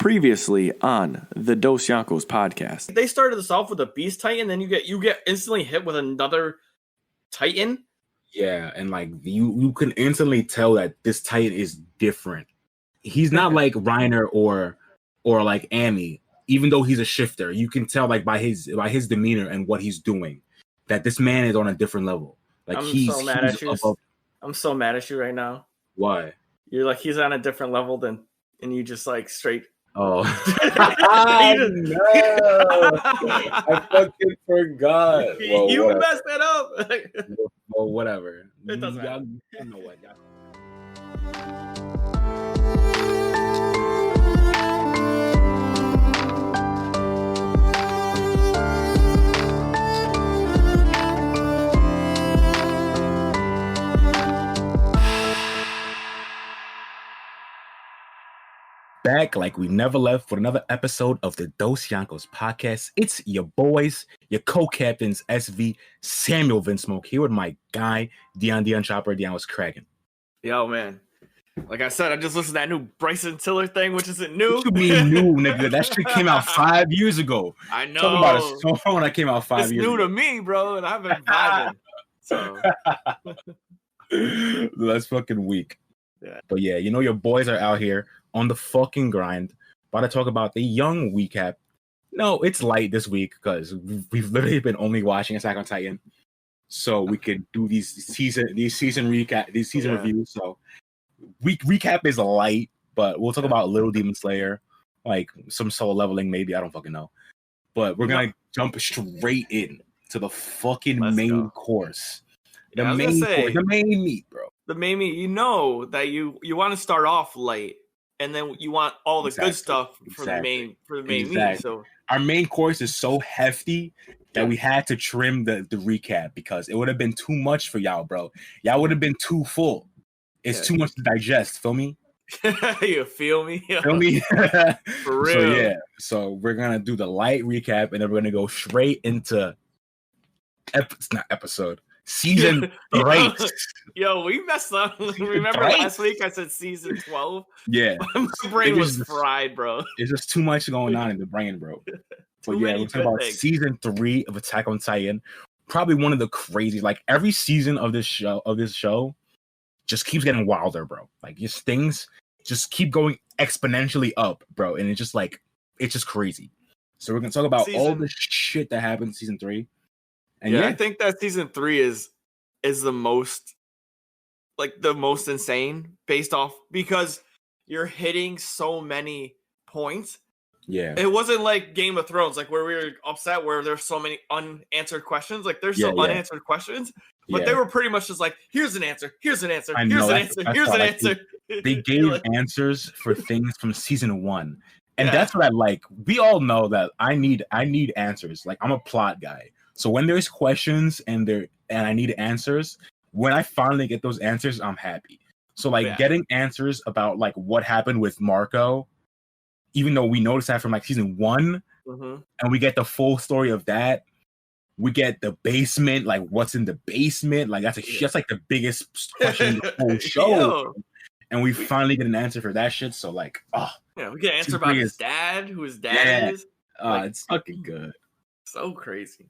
Previously on the Dosyonkos podcast. They started this off with a Beast Titan, then you get instantly hit with another Titan. Yeah, and like you can instantly tell that this Titan is different. He's not like Reiner or like Amy, even though he's a shifter. You can tell like by his demeanor and what he's doing that this man is on a different level. Like I'm so mad at you. I'm so mad at you right now. Why? You're like he's on a different level and you just like straight. Oh, no. I fucking forgot. Well, you whatever. Messed that up. Well, whatever. It doesn't matter. You know what? Back like we never left for another episode of the Dosyonkos podcast. It's your boys, your co-captains, SV, Samuel Vinsmoke, here with my guy, Deion Chapter. Deion was cracking. Yo, man. Like I said, I just listened to that new Bryson Tiller thing, which isn't new. What you mean new, nigga? That shit came out 5 years ago. I know. Talking about a song that came out 5 years ago. It's new to me, bro, and I've been vibing. So. That's fucking weak. Yeah. But yeah, you know your boys are out here on the fucking grind. About to talk about the young recap. No, it's light this week because we've literally been only watching Attack on Titan, so we could do these season reviews. So week recap is light, but we'll talk about Little Demon Slayer, like some soul leveling, maybe I don't fucking know. But we're gonna jump straight in to the fucking main course. The main meat, bro. The main meat. You know that you want to start off light. And then you want all the good stuff for the main meat. So our main course is so hefty that we had to trim the recap because it would have been too much for y'all, bro. Y'all would have been too full. It's too much to digest. Feel me? You feel me? Feel me? For real. So we're gonna do the light recap, and then we're gonna go straight into season 3. Yo, we messed up. Remember last week I said season 12? Yeah. My brain was fried, bro. It's just too much going on in the brain, bro. But yeah, we're talking about season 3 of Attack on Titan. Probably one of the crazy, like every season of this show just keeps getting wilder, bro. Like just things just keep going exponentially up, bro. And it's just crazy. So we're gonna talk about all the shit that happened in season 3. And I think that season 3 is the most insane based off because you're hitting so many points. Yeah. It wasn't like Game of Thrones, like where we were upset where there's so many unanswered questions. Like there's some unanswered questions, but they were pretty much just like, here's an answer, here's an answer, here's an answer, here's an answer. They gave answers for things from season 1. And that's what I like. We all know that I need answers. Like I'm a plot guy. So when there's questions and I need answers, when I finally get those answers, I'm happy. So like getting answers about like what happened with Marco, even though we noticed that from like season 1, and we get the full story of that, we get the basement, like what's in the basement, like that's like the biggest question in the whole show. And we finally get an answer for that shit. So like, we get an answer about his dad, who his dad is. It's fucking good. So crazy.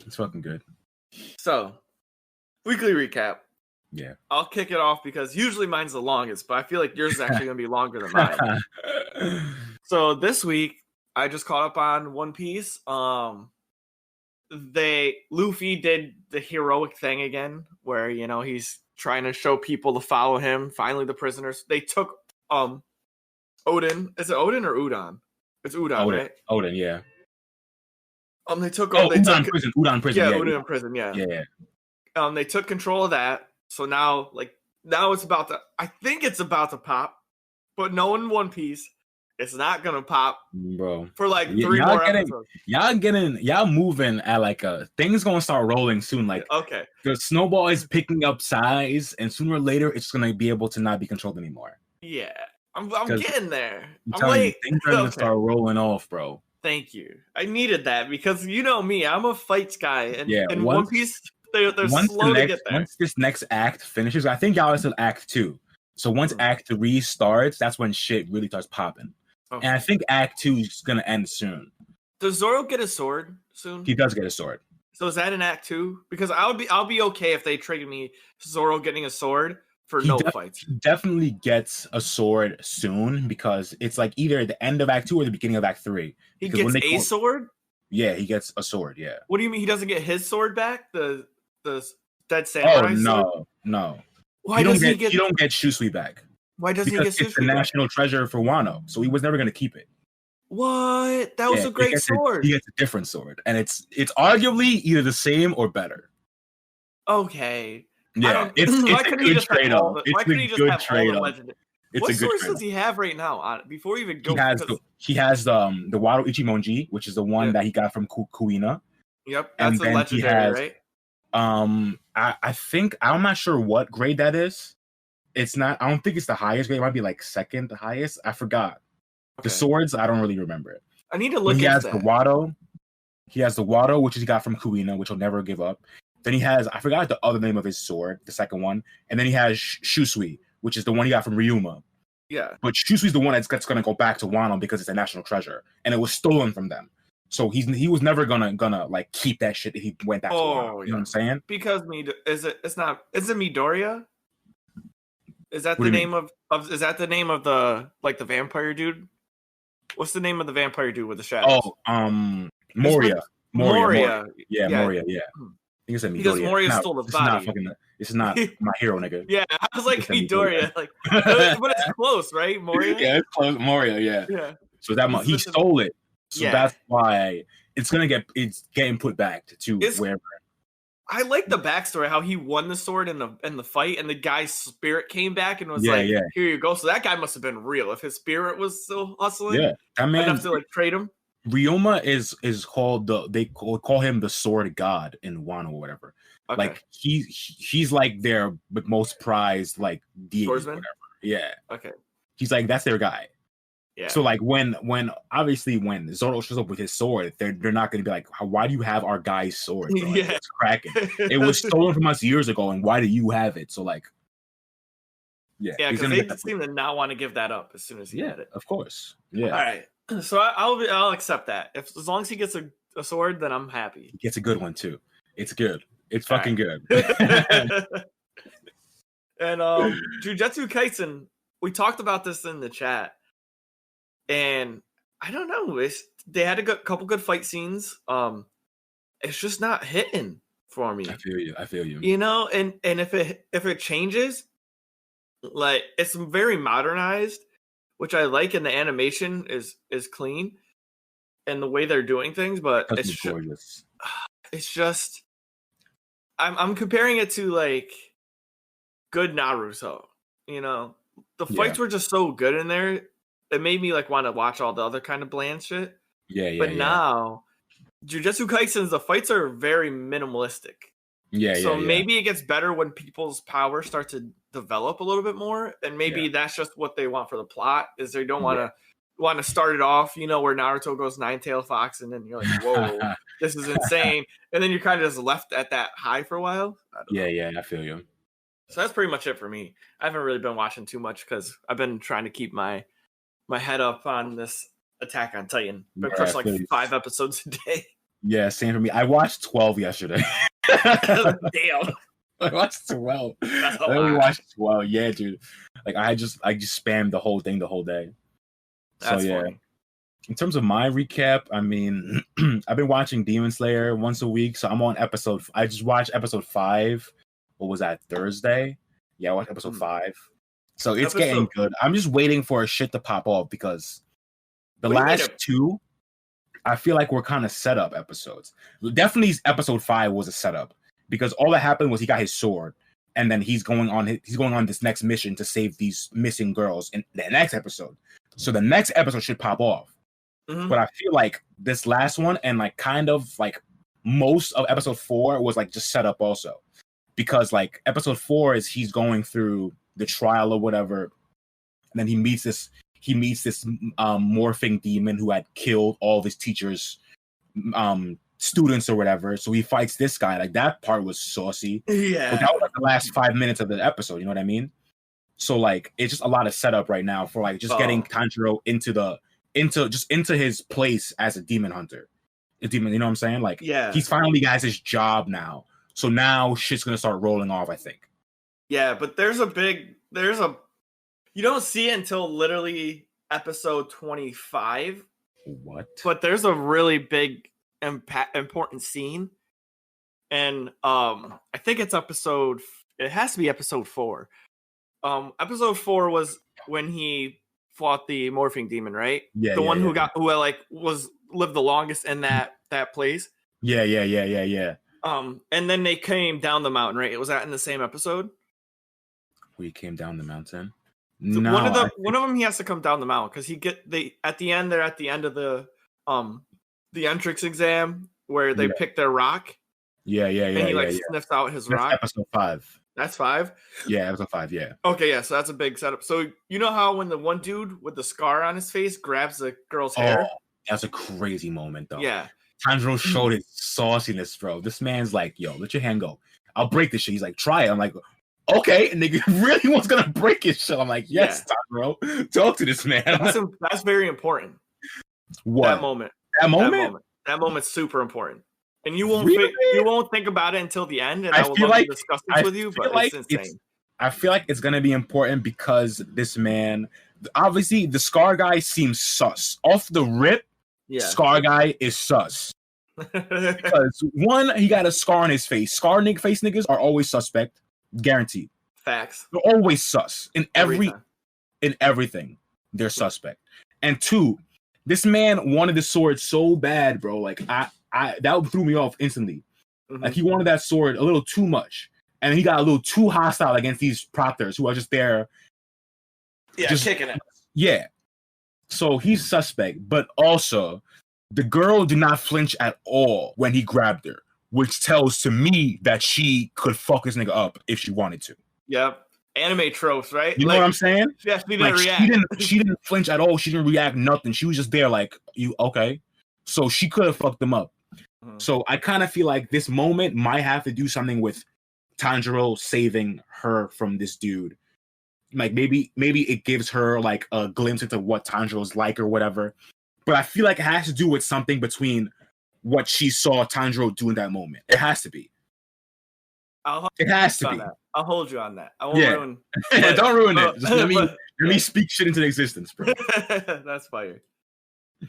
It's fucking good. So, weekly recap. Yeah. I'll kick it off because usually mine's the longest, but I feel like yours is actually going to be longer than mine. So, this week, I just caught up on One Piece. Luffy did the heroic thing again, where, he's trying to show people to follow him. Finally, the prisoners. They took Odin. Is it Odin or Udon? It's Udon, right? Odin, yeah. They took Udon prison. Yeah, Udon prison. Yeah. They took control of that. So now it's about to. I think it's about to pop, but knowing One Piece, it's not gonna pop, bro. For like 3 more episodes. Y'all moving at like things gonna start rolling soon. Like the snowball is picking up size, and sooner or later it's gonna be able to not be controlled anymore. Yeah, I'm getting there. I'm late. Things are gonna start rolling off, bro. Thank you. I needed that because you know me, I'm a fights guy, and One Piece, they're slow to get there. Once this next act finishes, I think y'all are still Act 2. So once Act 3 starts, that's when shit really starts popping. Okay. And I think Act 2 is gonna end soon. Does Zoro get a sword soon? He does get a sword. So is that in Act 2? Because I'll be okay if they trigger me Zoro getting a sword for fights. He definitely gets a sword soon because it's like either the end of Act 2 or the beginning of Act 3. He gets a sword? Yeah, he gets a sword, yeah. What do you mean he doesn't get his sword back? The dead samurai sword? No. Why doesn't he You don't get Shusui back. Why doesn't he get Because it's the national treasure for Wano, so he was never going to keep it. What? That was a great sword. He gets a different sword, and it's arguably either the same or better. Okay. Yeah, it's a good trade-off. Why couldn't he just have all the legendary? What swords does he have right now? Before we even go, he has the Wado Ichimonji, which is the one that he got from Kuina. Yep, that's a legendary, right? I think I'm not sure what grade that is. It's not. I don't think it's the highest grade. It might be like second highest. I forgot. Okay. The swords, I don't really remember it. I need to look. He has the Wado. He has the Wado, which he got from Kuina, which he'll never give up. Then he has, I forgot the other name of his sword, the second one. And then he has Shusui, which is the one he got from Ryuma. Yeah. But Shusui's the one that's going to go back to Wano because it's a national treasure. And it was stolen from them. So he was never gonna like keep that shit if he went back to Wano. You know what I'm saying? Because is it Midoriya? Is that the name of is that the name of the vampire dude? What's the name of the vampire dude with the shadows? Oh, Moria. Moria. Yeah, Moria. Yeah. I think it's Midoriya. Because Moria stole the body. This is not my hero, nigga. Yeah, I was like Midoriya, but it's close, right? Moria. Yeah, it's close. Moria. Yeah. Yeah. So he stole it. So that's why it's getting put back to wherever. I like the backstory, how he won the sword in the fight, and the guy's spirit came back and was here you go. So that guy must have been real if his spirit was still hustling. Yeah, that man enough to like trade him. Ryoma is called they call him the sword god in Wano or whatever. Okay. Like he's like their most prized like deity. Swordsman? Whatever. Yeah. Okay. He's like that's their guy. Yeah. So like when obviously when Zoro shows up with his sword, they're not going to be like, why do you have our guy's sword? Bro? Like, it's cracking. It was stolen from us years ago, and why do you have it? So like, yeah, because they seem to not want to give that up as soon as he had it. Of course. Yeah. All right. So I'll accept that. As long as he gets a sword, then I'm happy. He gets a good one too. It's good. It's fucking good. And Jujutsu Kaisen, we talked about this in the chat. And I don't know. They had a couple good fight scenes. It's just not hitting for me. I feel you. You know, and if it changes, like it's very modernized, which I like, and the animation is clean, and the way they're doing things. But it's gorgeous. It's just I'm comparing it to like good Naruto. You know, the fights were just so good in there. It made me like want to watch all the other kind of bland shit. But now, Jujutsu Kaisen, the fights are very minimalistic. So maybe it gets better when people's power starts to develop a little bit more, and maybe that's just what they want for the plot. Is they don't want to start it off, you know, where Naruto goes 9-tailed fox, and then you're like, whoa, this is insane, and then you're kind of just left at that high for a while. I feel you. So that's pretty much it for me. I haven't really been watching too much because I've been trying to keep my head up on this Attack on Titan. Been crushing like 5 episodes a day. Yeah, same for me. I watched 12 yesterday. Damn. I watched 12. I only watched 12. Yeah, dude. Like I just spammed the whole thing the whole day. That's funny. In terms of my recap, I mean, I've been watching Demon Slayer once a week, so I'm on I just watched episode 5. What was that, Thursday? Yeah, I watched episode 5. So it's getting good. I'm just waiting for a shit to pop off because the last 2, I feel like were kind of setup episodes. Definitely episode 5 was a setup because all that happened was he got his sword and then he's going on this next mission to save these missing girls in the next episode. So the next episode should pop off. Mm-hmm. But I feel like this last one and like kind of like most of episode 4 was like just set up also. Because like episode 4 is he's going through the trial or whatever, and then he meets this morphing demon who had killed all of his teachers' students or whatever. So he fights this guy. Like that part was saucy. Yeah, but that was like the last 5 minutes of the episode. You know what I mean? So like it's just a lot of setup right now for like just getting Tanjiro into the into his place as a demon hunter. A demon, you know what I'm saying? Like, Yeah. he's finally got his job now. So now shit's gonna start rolling off, I think. Yeah, but there's a you don't see it until literally episode 25. What? But there's a really big important scene. And I think it has to be episode 4. Episode 4 was when he fought the morphing demon, right? Yeah. The one who lived the longest in that place. Yeah. And then they came down the mountain, right? Was that in the same episode? We came down the mountain. So No, one of them he has to come down the mountain because they're at the end of the entrance exam where they pick their rock. Yeah. And he sniffs out his rock. Episode 5. That's 5? Yeah, episode 5, yeah. Okay, yeah, so that's a big setup. So you know how when the one dude with the scar on his face grabs the girl's hair? That's a crazy moment, though. Yeah. Tanjiro showed his sauciness, bro. This man's like, yo, let your hand go. I'll break this shit. He's like, try it. I'm like, okay. And nigga really was going to break his shit. I'm like, yes, Tanjiro. Talk to this man. That's very important. What? That moment. That moment's super important. And you won't think about it until the end, and I will love to discuss this with you, but it's insane. I feel like it's going to be important because this man, obviously, the Scar guy seems sus. Off the rip, Scar guy is sus. Because, one, he got a scar on his face. Face niggas are always suspect. Guaranteed. Facts. They're always sus. In everything, they're suspect. And 2, this man wanted the sword so bad, bro. Like, that threw me off instantly. Mm-hmm. Like, he wanted that sword a little too much. And he got a little too hostile against these proctors who are just there. Yeah, just kicking it. Yeah. So he's suspect. But also, the girl did not flinch at all when he grabbed her, which tells to me that she could fuck this nigga up if she wanted to. Yep. Anime tropes, right? You know what I'm saying? Yeah, she didn't react. She didn't flinch at all. She didn't react nothing. She was just there like, you okay? So she could have fucked them up. Mm-hmm. So I kind of feel like this moment might have to do something with Tanjiro saving her from this dude. Like maybe it gives her like a glimpse into what Tanjiro's like or whatever. But I feel like it has to do with something between what she saw Tanjiro do in that moment. It has to be. It has to be. I'll hold you on that. I won't ruin. Don't ruin it. Just let me speak shit into existence, bro. That's fire.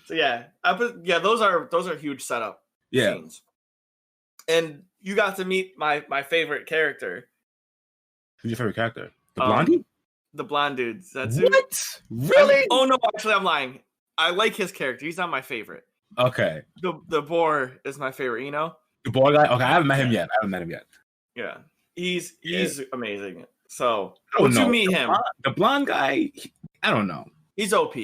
So yeah, those are huge setup scenes. And you got to meet my favorite character. Who's your favorite character? The blondie? The blonde dude. That's what? Really? Oh no, actually I'm lying. I like his character. He's not my favorite. Okay. The boar is my favorite, you know? The boar guy? Okay, I haven't met him yet. Yeah. He's amazing. So once you meet him. The blonde guy, I don't know. He's OP.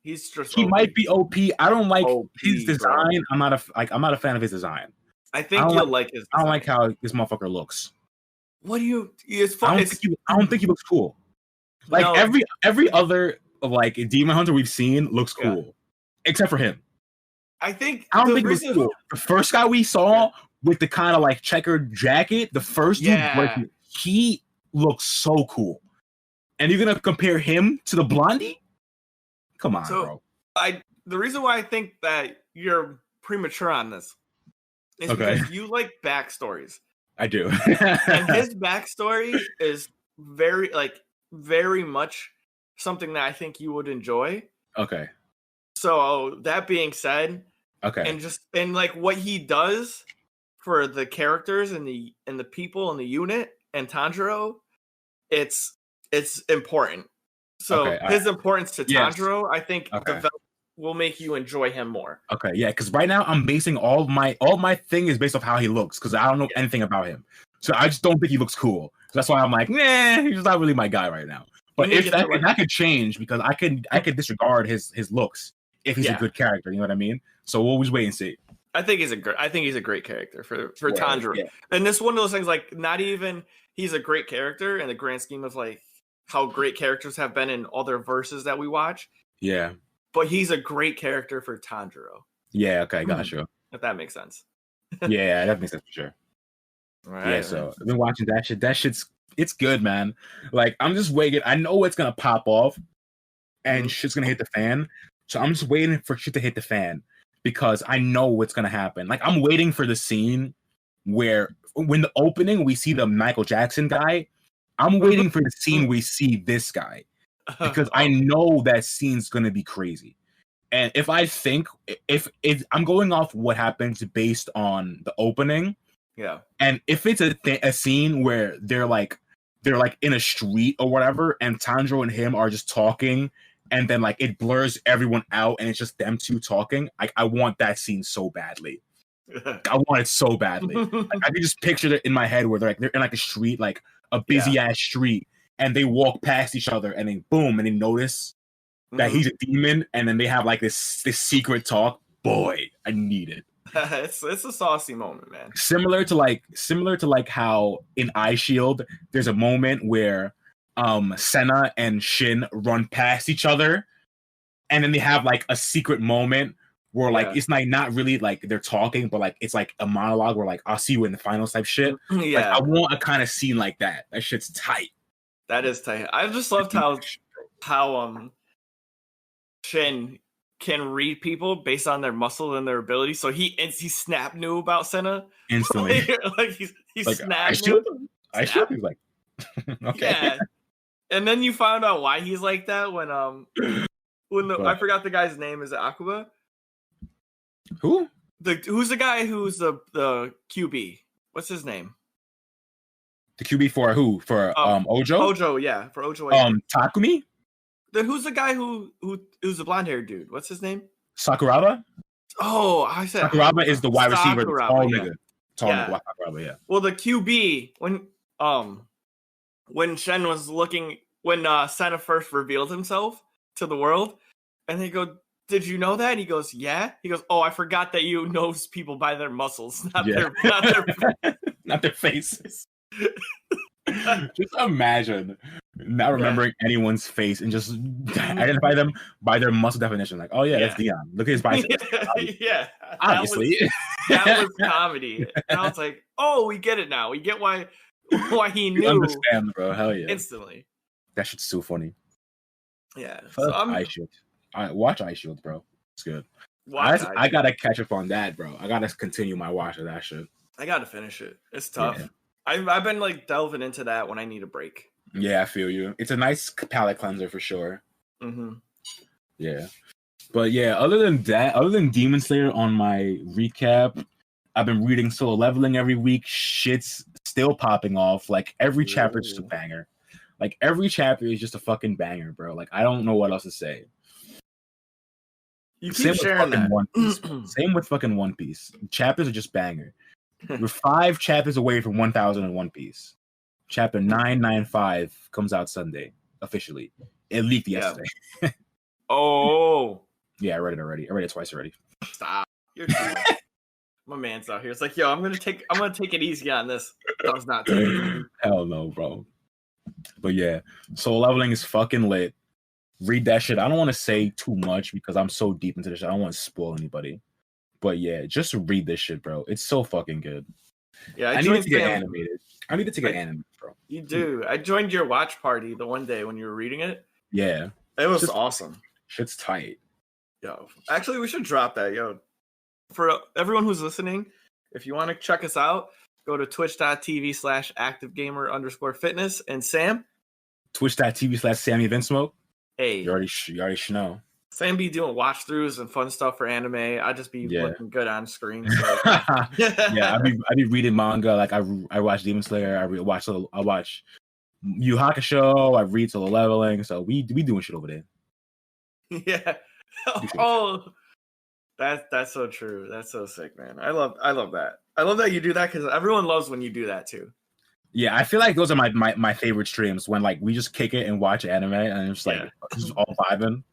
He's just He OP. might be OP. I don't like his design. Bro. I'm not a fan of his design. I think you'll like his design. I don't like how this motherfucker looks. What do you? It's fun. I don't think he looks cool. Like every other like demon hunter we've seen looks cool, except for him. I don't think he looks cool. The first guy we saw with the kind of like checkered jacket, the first dude, he looks so cool. And you're gonna compare him to the blondie? Come on, bro. The reason why I think that you're premature on this is because you like backstories. I do. And his backstory is very much something that I think you would enjoy. Okay. So that being said, and like what he does for the characters and the people in the unit and Tanjiro, it's important. So his importance to Tanjiro, I think, will make you enjoy him more. Okay, yeah, because right now I'm basing all my thing is based off how he looks because I don't know anything about him, so I just don't think he looks cool. So that's why I'm like, nah, he's not really my guy right now. But if that could change, because I could disregard his looks if he's a good character. You know what I mean? So we'll always wait and see. I think he's a great character for Tanjiro. Yeah. And this is one of those things, like, not even he's a great character in the grand scheme of like how great characters have been in other verses that we watch. Yeah. But he's a great character for Tanjiro. Yeah, okay, gotcha. If that makes sense. Yeah, that makes sense for sure. Right. Yeah, so I've been watching that shit. That shit's good, man. Like, I'm just waiting. I know it's gonna pop off and shit's gonna hit the fan. So I'm just waiting for shit to hit the fan because I know what's gonna happen. Like I'm waiting for the scene where when the opening we see the Michael Jackson guy. I'm waiting for the scene we see this guy because I know that scene's gonna be crazy. And if I'm going off what happens based on the opening, yeah. And if it's a scene where they're like in a street or whatever, and Tanjiro and him are just talking, and then like it blurs everyone out, and it's just them two talking. I want that scene so badly. I want it so badly. Like, I can just picture it in my head where they're in like a street, like a busy ass street, and they walk past each other, and then boom, and they notice that he's a demon, and then they have like this secret talk. Boy, I need it. It's a saucy moment, man. Similar to like how in Eye Shield, there's a moment where Senna and Shin run past each other, and then they have like a secret moment where like it's like not really like they're talking, but like it's like a monologue where like I'll see you in the finals type shit. Yeah, like, I want a kind of scene like that. That shit's tight. That is tight. I just loved how Shin can read people based on their muscle and their ability. So he snap knew about Senna instantly. like he like, snapped. I should be like, okay. Yeah. And then you found out why he's like that when I forgot the guy's name. Is it Akuba? Who? Who's the guy who's the QB? What's his name? The QB for who? For Ojo? Ojo, yeah, for Ojo. Takumi? Then who's the guy who's the blonde haired dude? What's his name? Sakuraba? Oh, I said Sakuraba is the wide receiver, the tall yeah. nigga. Tall nigga, Sakuraba, yeah. Well, the QB when Shen was looking when Senna first revealed himself to the world, and they go, "Did you know that?" And he goes, "Yeah." He goes, "Oh, I forgot that you knows people by their muscles, not their faces." Just imagine not remembering anyone's face and just identify them by their muscle definition. Like, oh yeah, that's Deion. Look at his biceps. Obviously. That was comedy. And I was like, oh, we get it now. We get why he knew. You understand, bro. Hell yeah. Instantly. That shit's so funny. Yeah. So Eye Shield. Watch Eye Shield, bro. It's good. I gotta catch up on that, bro. I gotta continue my watch of that shit. I gotta finish it. It's tough. Yeah. I've been like delving into that when I need a break. Yeah, I feel you. It's a nice palate cleanser for sure. Mm-hmm. Yeah. But yeah, other than Demon Slayer on my recap, I've been reading Solo Leveling every week. Shit's still popping off. Like every chapter is just a banger. Like every chapter is just a fucking banger, bro. Like I don't know what else to say. You keep sharing that. One Piece, same with fucking One Piece. Chapters are just banger. We're 5 chapters away from 1,000 in One Piece. Chapter 995 comes out Sunday, officially. It leaked yesterday. Oh. Yeah, I read it already. I read it twice already. Stop. You're too My man's out here. It's like, yo, I'm gonna take it easy on this. I was not taking it. Hell no, bro. But yeah, Solo Leveling is fucking lit. Read that shit. I don't want to say too much because I'm so deep into this shit. I don't want to spoil anybody. But yeah, just read this shit, bro. It's so fucking good. Yeah, I need to get animated. I need to get animated, bro. You do. I joined your watch party the one day when you were reading it. Yeah. It was awesome. Shit's tight. Yo. Actually, we should drop that, yo. For everyone who's listening, if you want to check us out, go to twitch.tv/activegamer_fitness. And Sam? Twitch.tv/SammyVinSmoke. Hey. You already should know. Sam be doing watch throughs and fun stuff for anime. I just be looking good on screen. So. Yeah, I be reading manga. Like I watch Demon Slayer. I watch Yu Hakusho. I read Solo Leveling. So we doing shit over there. Yeah. Oh, that's so true. That's so sick, man. I love that. I love that you do that because everyone loves when you do that too. Yeah, I feel like those are my favorite streams when like we just kick it and watch anime and it's like just all vibing.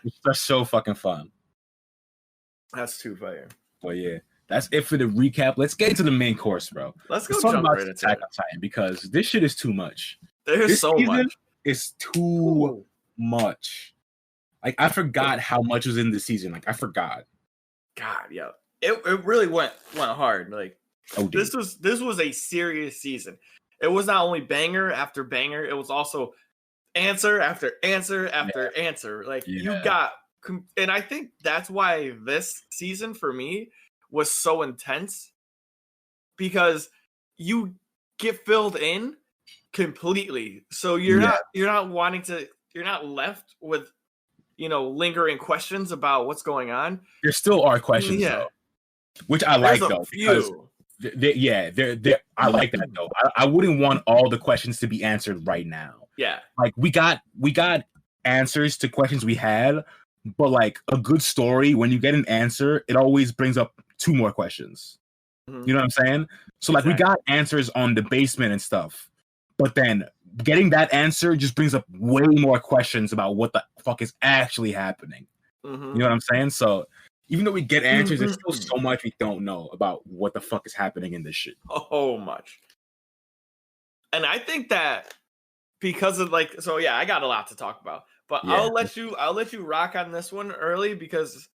It's just so fucking fun. That's too fire. Well, yeah, that's it for the recap. Let's get into the main course, bro. Let's talk about Attack on Titan because this shit is too much. There's so much. It's too much. Like I forgot how much was in the season. Like I forgot. God, yeah, it really went hard. Like this was a serious season. It was not only banger after banger. It was also answer after answer after answer. Like you got and I think that's why this season for me was so intense, because you get filled in completely. So you're not left with, lingering questions about what's going on. There still are questions though, which I like though, because I like that though. I wouldn't want all the questions to be answered right now. Yeah, like we got answers to questions we had, but like a good story, when you get an answer, it always brings up 2 more questions. You know what I'm saying? So like we got answers on the basement and stuff, but then getting that answer just brings up way more questions about what the fuck is actually happening. You know what I'm saying? So even though we get answers, there's still so much we don't know about what the fuck is happening in this shit. So much. And I think that because of I got a lot to talk about, but I'll let you rock on this one early, because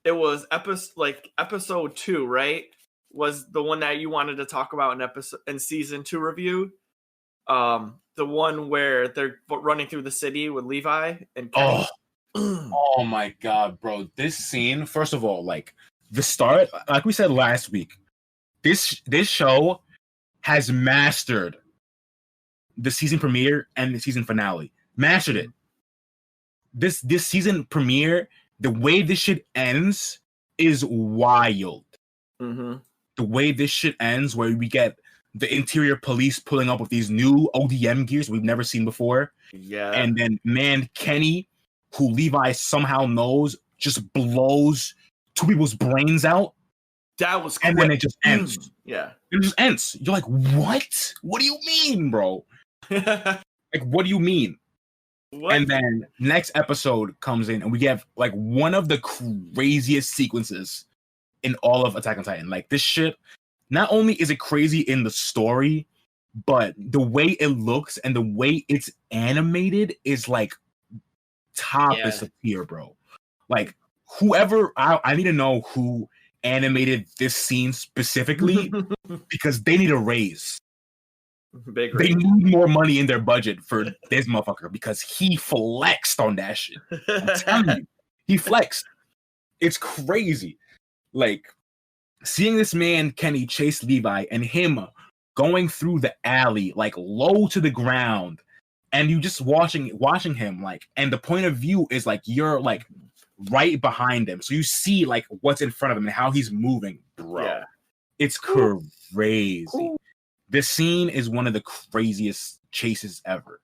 it was episode 2, right? Was the one that you wanted to talk about in season 2 review. The one where they're running through the city with Levi and Kenny. Oh my god, bro. This scene, first of all, like the start, like we said last week, this show has mastered the season premiere and the season finale. Mastered it. This season premiere, the way this shit ends is wild. The way this shit ends, where we get the interior police pulling up with these new ODM gears we've never seen before. Yeah. And then, Kenny, who Levi somehow knows, just blows 2 people's brains out. That was quick. And then it just ends. Yeah. It just ends. You're like, what? What do you mean, bro? Like, what do you mean? What? And then next episode comes in, and we have like one of the craziest sequences in all of Attack on Titan. Like, this shit, not only is it crazy in the story, but the way it looks and the way it's animated is like top is the tier, bro. Like, whoever, I need to know who animated this scene specifically, because they need a raise. Big they need more money in their budget for this motherfucker, because he flexed on that shit. I'm telling you, he flexed. It's crazy. Like, seeing this man Kenny chase Levi and him going through the alley, like low to the ground, and you just watching him, like, and the point of view is like you're like right behind him, so you see like what's in front of him and how he's moving, bro. Yeah. It's crazy. Ooh. This scene is one of the craziest chases ever.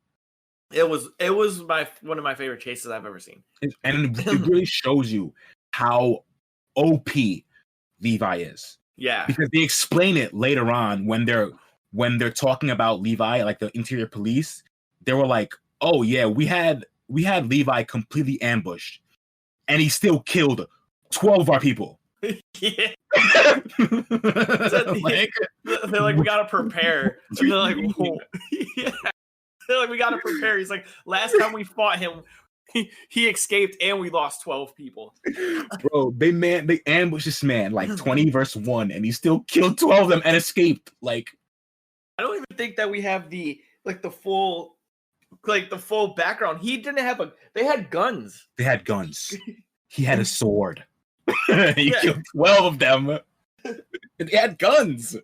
It was one of my favorite chases I've ever seen, and it really shows you how OP Levi is. Yeah, because they explain it later on when they're talking about Levi, like the interior police. They were like, "Oh yeah, we had Levi completely ambushed, and he still killed 12 of our people." Yeah. They're like, we gotta prepare. And they're like, yeah. They're like, we gotta prepare. He's like, last time we fought him, he escaped and we lost 12 people. Bro, they ambushed this man like 20 versus 1, and he still killed 12 of them and escaped. Like, I don't even think that we have the full background. He didn't have they had guns. They had guns. He had a sword. He killed 12 of them. They had guns.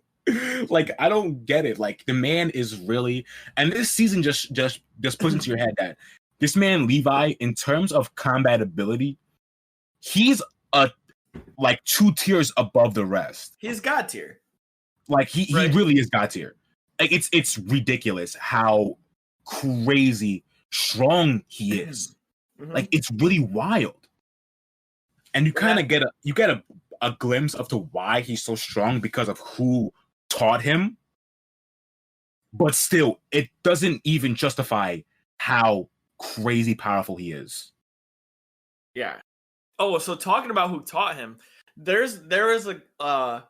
Like, I don't get it. Like, the man is really, and this season just puts into your head that this man Levi, in terms of combat ability, he's like 2 tiers above the rest. He's God tier. Like, he really is God tier. Like, it's ridiculous how crazy strong he is. Like, it's really wild. And you kind of get a glimpse of to why he's so strong because of who taught him. But still, it doesn't even justify how crazy powerful he is. Yeah. Oh, so talking about who taught him, there is a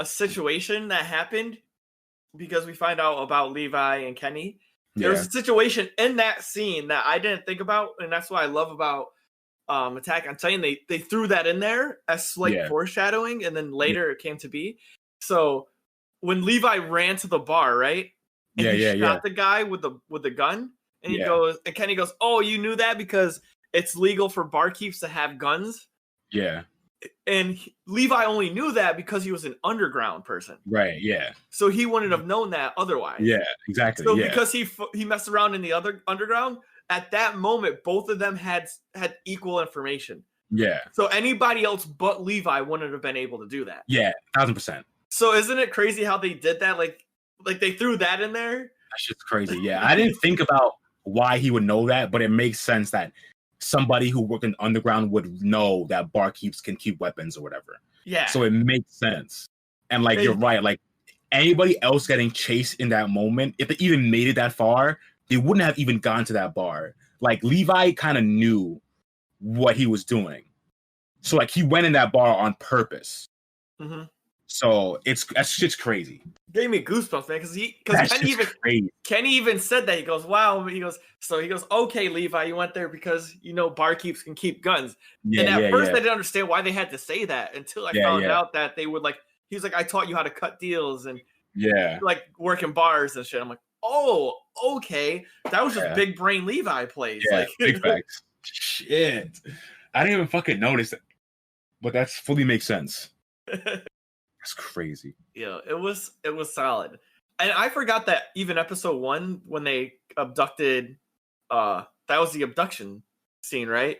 situation that happened because we find out about Levi and Kenny. Yeah. There's a situation in that scene that I didn't think about, and that's what I love about Attack on Titan. They threw that in there as slight foreshadowing, and then later it came to be. So when Levi ran to the bar, right? And he shot the guy with the gun, and he goes, and Kenny goes, "Oh, you knew that because it's legal for barkeeps to have guns. Yeah. And Levi only knew that because he was an underground person. Right. Yeah. So he wouldn't have known that otherwise. Yeah. Exactly. So yeah. because he messed around in the other underground, at that moment, both of them had equal information. Yeah. So anybody else but Levi wouldn't have been able to do that. Yeah. 1,000%. So isn't it crazy how they did that? Like they threw that in there. That's just crazy. Yeah. I didn't think about why he would know that, but it makes sense that somebody who worked in the underground would know that barkeeps can keep weapons or whatever. Yeah. So it makes sense. And like, you're right. Like anybody else getting chased in that moment, if they even made it that far, they wouldn't have even gone to that bar. Like Levi kind of knew what he was doing. So like he went in that bar on purpose. Mm-hmm. So that's just crazy. Gave me goosebumps, man, because Kenny even said that. He goes, wow. He goes, okay, Levi, you went there because barkeeps can keep guns. Yeah, and at first I didn't understand why they had to say that until I found out that they would he was like, I taught you how to cut deals and like work in bars and shit. I'm like, oh, okay. That was just big brain Levi plays. Yeah, big facts. Shit. I didn't even fucking notice it. But that fully makes sense. That's crazy. Yeah, it was solid. And I forgot that even episode 1, when they abducted, that was the abduction scene, right?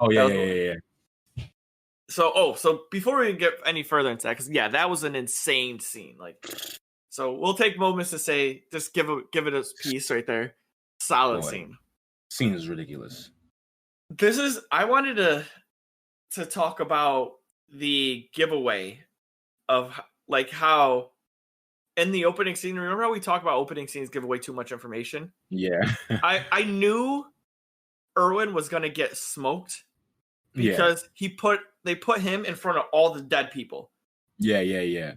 Oh yeah. So before we get any further into that, because that was an insane scene. Like, so we'll take moments to say, just give it a piece right there. Solid scene. Scene is ridiculous. I wanted to talk about the giveaway of like how in the opening scene, remember how we talk about opening scenes give away too much information? Yeah. I knew Erwin was gonna get smoked because they put him in front of all the dead people. Yeah.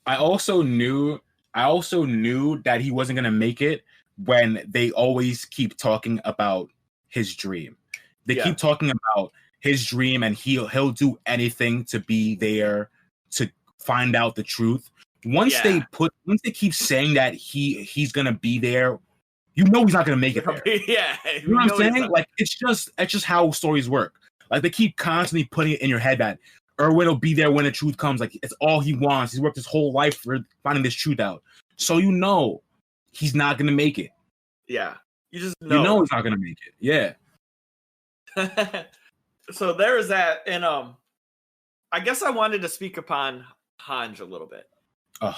I also knew that he wasn't gonna make it when they always keep talking about his dream. They keep talking about his dream and he'll do anything to be there to find out the truth. Once they keep saying that he's gonna be there, he's not gonna make it there. Yeah, you know what I'm saying? Like it's just how stories work. Like they keep constantly putting it in your head that Erwin will be there when the truth comes. Like it's all he wants. He's worked his whole life for finding this truth out. So he's not gonna make it. Yeah, you just know. He's not gonna make it. Yeah. So there is that, and I guess I wanted to speak upon Hanj a little bit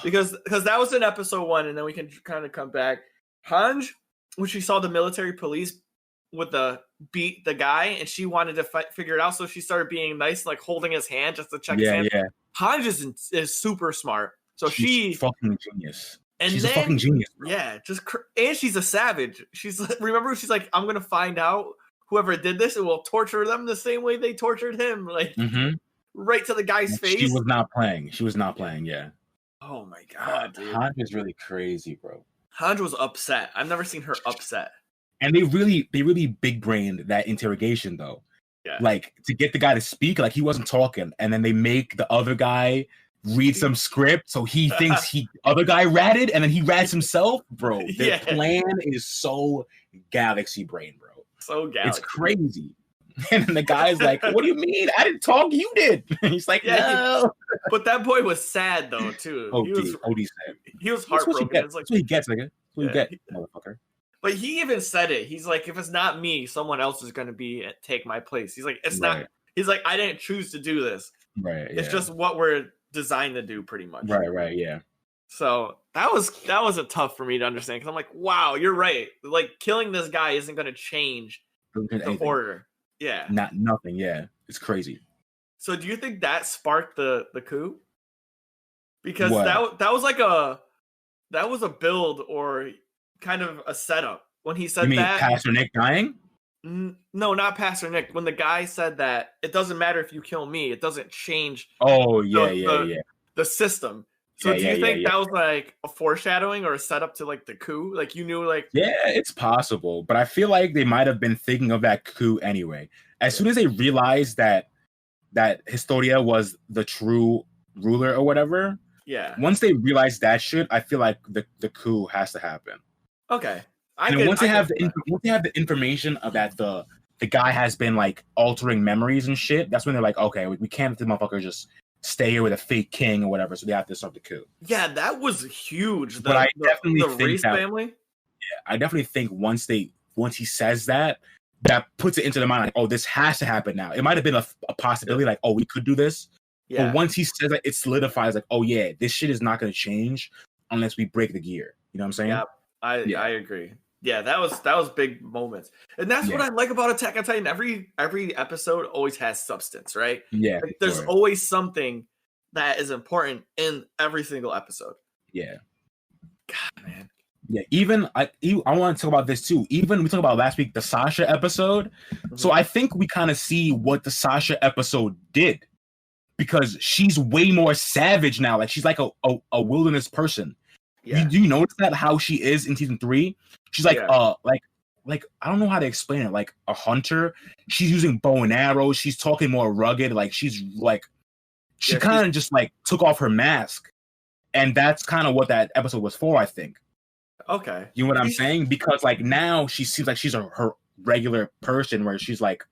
because that was in episode 1, and then we can kind of come back. Hanj, when she saw the military police with beat the guy, and she wanted to figure it out, so she started being nice, like holding his hand just to check his hand. Yeah. Hanj is super smart, so she's fucking genius. And she's a fucking genius, bro. Yeah, and she's a savage. She's like, I'm gonna find out whoever did this, and will torture them the same way they tortured him, like right to the guy's face. She was not playing. Yeah. Oh my god, dude. Hanj is really crazy, bro. Hanj was upset. I've never seen her upset. And they really big brained that interrogation though. Yeah. Like to get the guy to speak, like he wasn't talking, and then they make the other guy read some script, so he thinks other guy ratted, and then he rats himself, bro. Their plan is so galaxy brain, bro. So galaxy. It's crazy. And then the guy's like, "What do you mean? I didn't talk. You did." He's like, "No." But that boy was sad though too. OD sad. He was heartbroken. That's what he gets, nigga. That's what you get, motherfucker. But he even said it. He's like, if it's not me, someone else is going to take my place. He's like, it's not. He's like, I didn't choose to do this. Right. It's just what we're designed to do, pretty much. Right. Yeah. So that was a tough for me to understand, because I'm like, wow, you're right. Like killing this guy isn't going to change the order. Yeah. Nothing. Yeah. It's crazy. So do you think that sparked the coup? Because that was a build or kind of a setup when he said that. Pastor Nick dying? No, not Pastor Nick. When the guy said that it doesn't matter if you kill me, it doesn't change. Oh yeah. The system. So do you think that was like a foreshadowing or a setup to like the coup? Like you knew, like it's possible, but I feel like they might have been thinking of that coup anyway. As soon as they realized that Historia was the true ruler or whatever. Yeah. Once they realized that shit, I feel like the coup has to happen. Okay. Once they have the information of that the the guy has been like altering memories and shit, that's when they're like, okay, we can't let the motherfucker just stay here with a fake king or whatever, so they have to start the coup. Yeah, that was huge. But I definitely the think Reese that family. I definitely think once he says that puts it into the mind like, oh, this has to happen now. It might have been a possibility like, oh, we could do this. Yeah. But once he says that, it solidifies like, oh yeah, this shit is not going to change unless we break the gear. You know what I'm saying? Yeah, I agree. Yeah, that was big moments, and that's what I like about Attack on Titan. Every episode always has substance, right? Yeah, like, there's always something that is important in every single episode. Yeah. God, man. Yeah, even I want to talk about this too. Even we talked about last week the Sasha episode. Mm-hmm. So I think we kind of see what the Sasha episode did, because she's way more savage now. Like she's like a wilderness person. Yeah. Do you notice that how she is in season 3? She's like like I don't know how to explain it. Like a hunter. She's using bow and arrows. She's talking more rugged. Like she's like she kind of just like took off her mask, and that's kind of what that episode was for, I think. Okay. You know what I'm saying? Because like now she seems like she's her regular person, where she's like,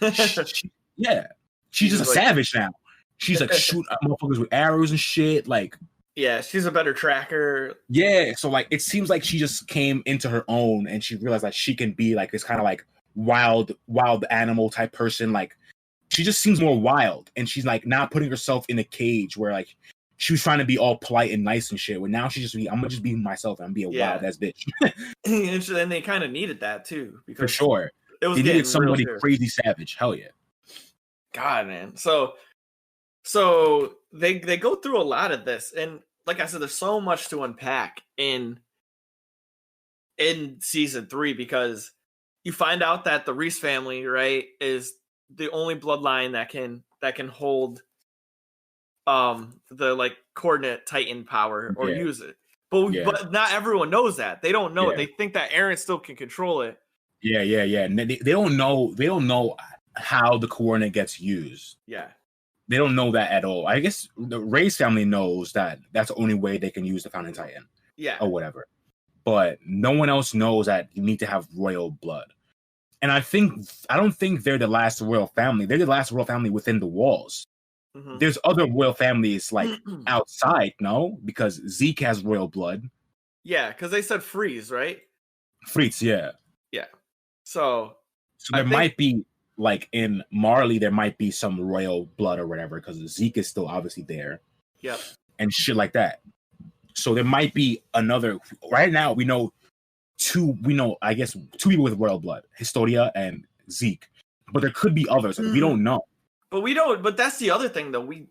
she's just a savage now. She's like shoot motherfuckers with arrows and shit. Like, yeah, she's a better tracker. Yeah, so like it seems like she just came into her own, and she realized that she can be like this kind of like wild animal type person. Like she just seems more wild, and she's like not putting herself in a cage where like she was trying to be all polite and nice and shit. When now she's just I'm gonna just be myself and be a wild ass bitch. And they kind of needed that too, because for sure it was they needed somebody crazy savage. Hell yeah. God, man. So they go through a lot of this, and like I said, there's so much to unpack in season 3, because you find out that the Reese family, right, is the only bloodline that can hold the like coordinate Titan power or use it. But not everyone knows that. They don't know it. They think that Eren still can control it. Yeah. They don't know how the coordinate gets used. Yeah. They don't know that at all. I guess the Reyes family knows that that's the only way they can use the Founding Titan. Yeah. Or whatever. But no one else knows that you need to have royal blood. And I don't think they're the last royal family. They're the last royal family within the walls. Mm-hmm. There's other royal families like outside, no? Because Zeke has royal blood. Yeah, because they said Freeze, right? Freeze, yeah. Yeah. So there might be like in Marley, there might be some royal blood or whatever, because Zeke is still obviously there. Yep. And shit like that. So there might be another. Right now, we know two people with royal blood, Historia and Zeke. But there could be others. Like, we don't know. But that's the other thing, though. We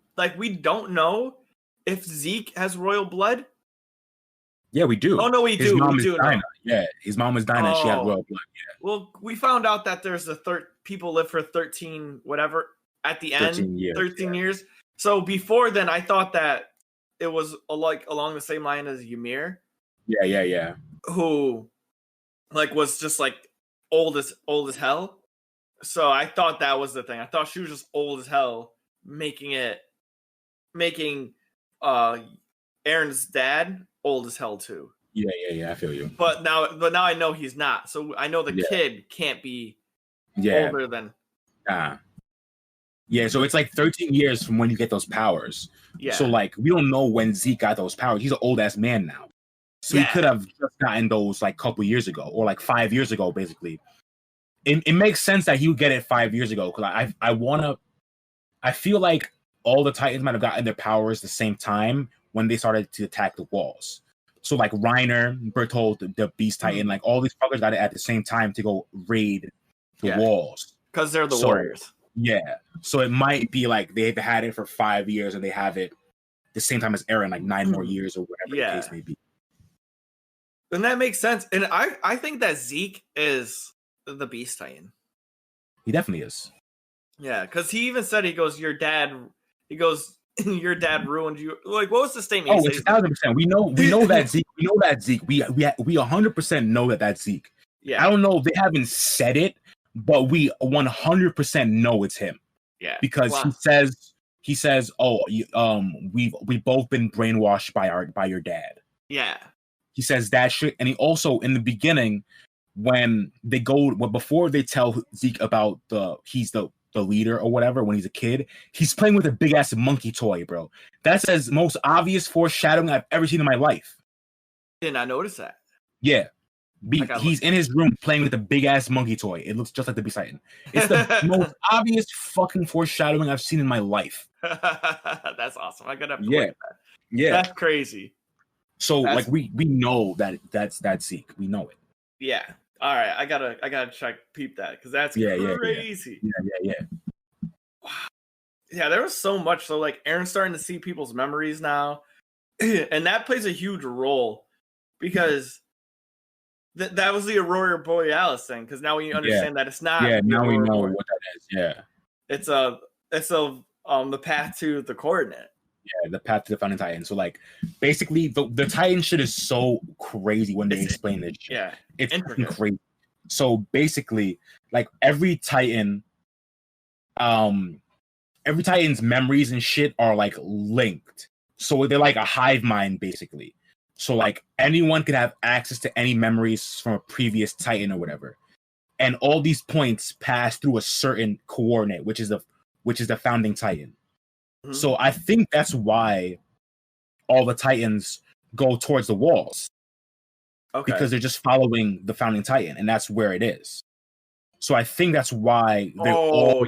don't know if Zeke has royal blood. Yeah, we do. Oh no, we do. Mom we do Dinah. know. Yeah, his mom is Dinah. And she had royal blood. Yeah. Well, we found out that there's people live for 13 whatever at the end. 13 years. So before then, I thought that it was like along the same line as Ymir. Yeah. Who, like, was just like old as hell. So I thought that was the thing. I thought she was just old as hell, making Eren's dad old as hell too. Yeah. I feel you. But now I know he's not. So I know the kid can't be older than. Yeah, so it's like 13 years from when you get those powers. Yeah. So like we don't know when Zeke got those powers. He's an old ass man now. So he could have just gotten those like a couple years ago, or like 5 years ago, basically. It makes sense that he would get it 5 years ago, because I feel like all the Titans might have gotten their powers the same time when they started to attack the walls. So like Reiner, Bertolt, the Beast Titan, like all these fuckers got it at the same time to go raid the walls. Because they're the warriors. Yeah. So it might be like they've had it for 5 years and they have it the same time as Eren, like 9 more years or whatever the case may be. And that makes sense. And I think that Zeke is the Beast Titan. He definitely is. Yeah, because he even said, your dad ruined you. Like, what was the statement? Oh, it's 1,000%. We know that Zeke. We know that Zeke. We 100% know that that's Zeke. Yeah. I don't know. They haven't said it, but we 100% know it's him. Yeah. Because he says, "Oh, we've both been brainwashed by your dad." Yeah. He says that shit, and he also in the beginning, when they go before they tell Zeke about he's the leader or whatever when he's a kid, he's playing with a big ass monkey toy, bro. That's as most obvious foreshadowing I've ever seen in my life. Did not notice that. Yeah. He's in his room playing with a big ass monkey toy. It looks just like the Beast Titan. It's the most obvious fucking foreshadowing I've seen in my life. That's awesome. I gotta have to Yeah. look at that. Yeah. That's crazy. So like we know that's Zeke. We know it. Yeah. All right. I gotta peep that because that's crazy. Yeah. Wow. Yeah, there was so much. So like Aaron's starting to see people's memories now. And that plays a huge role because that was the Aurora Borealis thing. Because now we understand that it's not. Yeah, now we know what that is. Yeah. It's the path to the coordinate. Yeah, the path to the Founding Titan. So like basically the Titan shit is so crazy when they explain this shit. Yeah. It's crazy. So basically, like every Titan's memories and shit are like linked. So they're like a hive mind, basically. So like anyone could have access to any memories from a previous Titan or whatever. And all these points pass through a certain coordinate, which is the Founding Titan. Mm-hmm. So I think that's why all the Titans go towards the walls. Okay. Because they're just following the Founding Titan, and that's where it is. So I think that's why they're all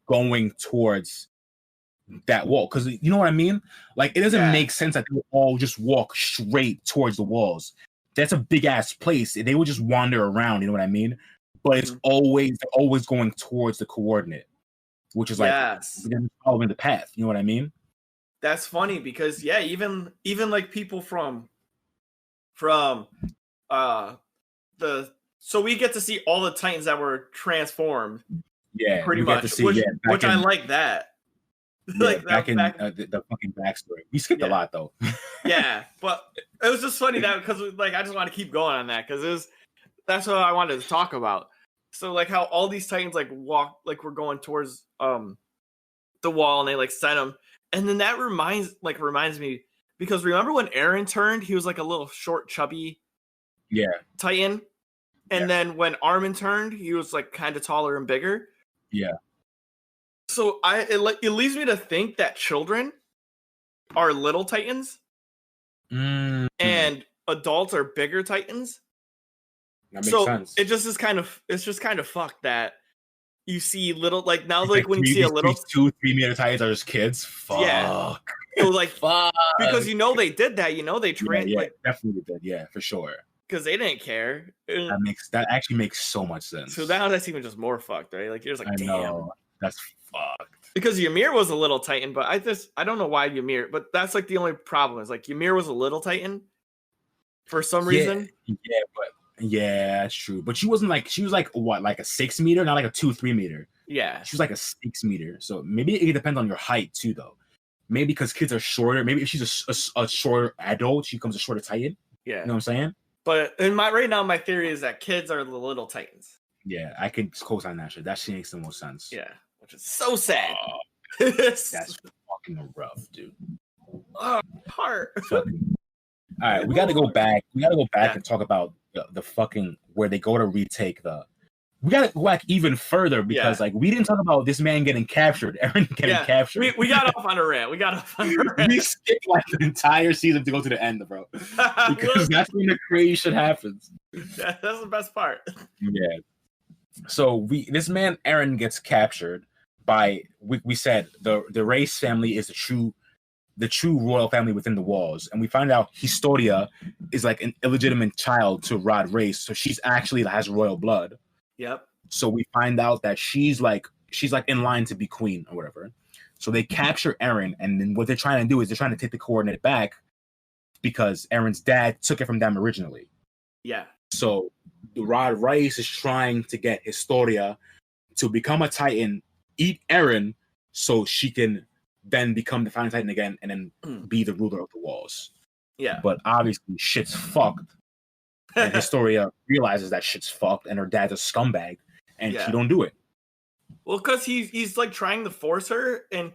going towards that wall. Because you know what I mean? Like it doesn't make sense that they all just walk straight towards the walls. That's a big ass place. They would just wander around, you know what I mean? But it's they're always going towards the coordinate, which is like following the path. You know what I mean? That's funny because even like people from so we get to see all the Titans that were transformed. Yeah, pretty much. Which I like that. Yeah, like back in the fucking backstory. We skipped a lot though. Yeah, but it was just funny that because like I just want to keep going on that because that's what I wanted to talk about. So like how all these Titans like walk like we're going towards the wall and they like sent them, and then that reminds me because remember when Eren turned, he was like a little short, chubby Titan, and then when Armin turned, he was like kind of taller and bigger. Yeah. So it leads me to think that children are little Titans, and adults are bigger Titans. That makes sense. It just is kind of fucked that you see little like now it's like when you see a little 2-3 meter Titans are just kids. Fuck. Yeah. So like fuck. Because they did that. They trained. Like definitely did. Yeah, for sure. Because they didn't care. That actually makes so much sense. So now that's even just more fucked, right? Like you're just like, damn, know. That's fucked. Because Ymir was a little Titan, but I don't know why Ymir, but that's like the only problem is like Ymir was a little Titan for some reason. Yeah, that's true. But she was like what, like a 6 meter, not like a 2-3 meter. Yeah, she was like a 6 meter. So maybe it depends on your height too, though. Maybe because kids are shorter. Maybe if she's a shorter adult, she becomes a shorter Titan. Yeah, you know what I'm saying? But right now, my theory is that kids are the little Titans. Yeah, I can co-sign that shit. That shit makes the most sense. Yeah, which is so sad. That's fucking rough, dude. Heart. All right, we got to go back. And talk about the fucking where they go to retake the. We got to go back even further because like we didn't talk about this man getting captured, Eren getting captured. We got off on a rant. We skipped like the entire season to go to the end, bro, because that's when the crazy shit happens. Yeah, that's the best part. Yeah. So this man Eren gets captured by we said the Race family is the true royal family within the walls, and we find out Historia is like an illegitimate child to Rod Race, so she's actually has royal blood. Yep. So we find out that she's like in line to be queen or whatever. So they capture Eren, and then what they're trying to do is they're trying to take the coordinate back because Eren's dad took it from them originally. Yeah. So Rod Race is trying to get Historia to become a Titan, eat Eren, so she can then become the Founding Titan again and then be the ruler of the walls. Yeah. But obviously shit's fucked. And Historia realizes that shit's fucked and her dad's a scumbag and she don't do it. Well, because he's like trying to force her and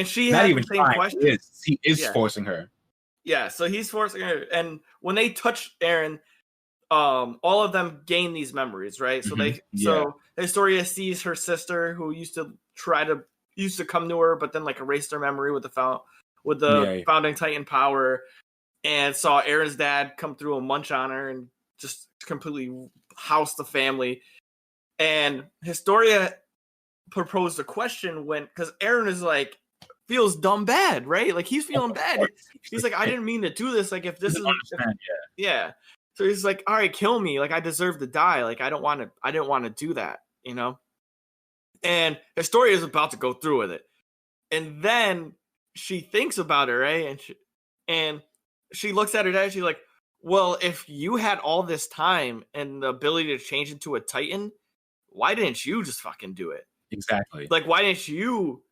she not had even the same question. He is forcing her. Yeah, so he's forcing her. And when they touch Eren, all of them gain these memories, right? So so Historia sees her sister who used to come to her, but then like erased her memory with the founding Titan power, and saw Aaron's dad come through and munch on her and just completely house the family. And Historia proposed a question because Aaron is like feels dumb bad, right? Like he's feeling bad. He's like, I didn't mean to do this. Like if this is yeah. So he's like, all right, kill me. Like I deserve to die. Like I didn't want to do that, you know? And Historia is about to go through with it. And then she thinks about it, right? And she looks at her dad. She's like, well, if you had all this time and the ability to change into a Titan, why didn't you just fucking do it? Exactly. Like, why didn't you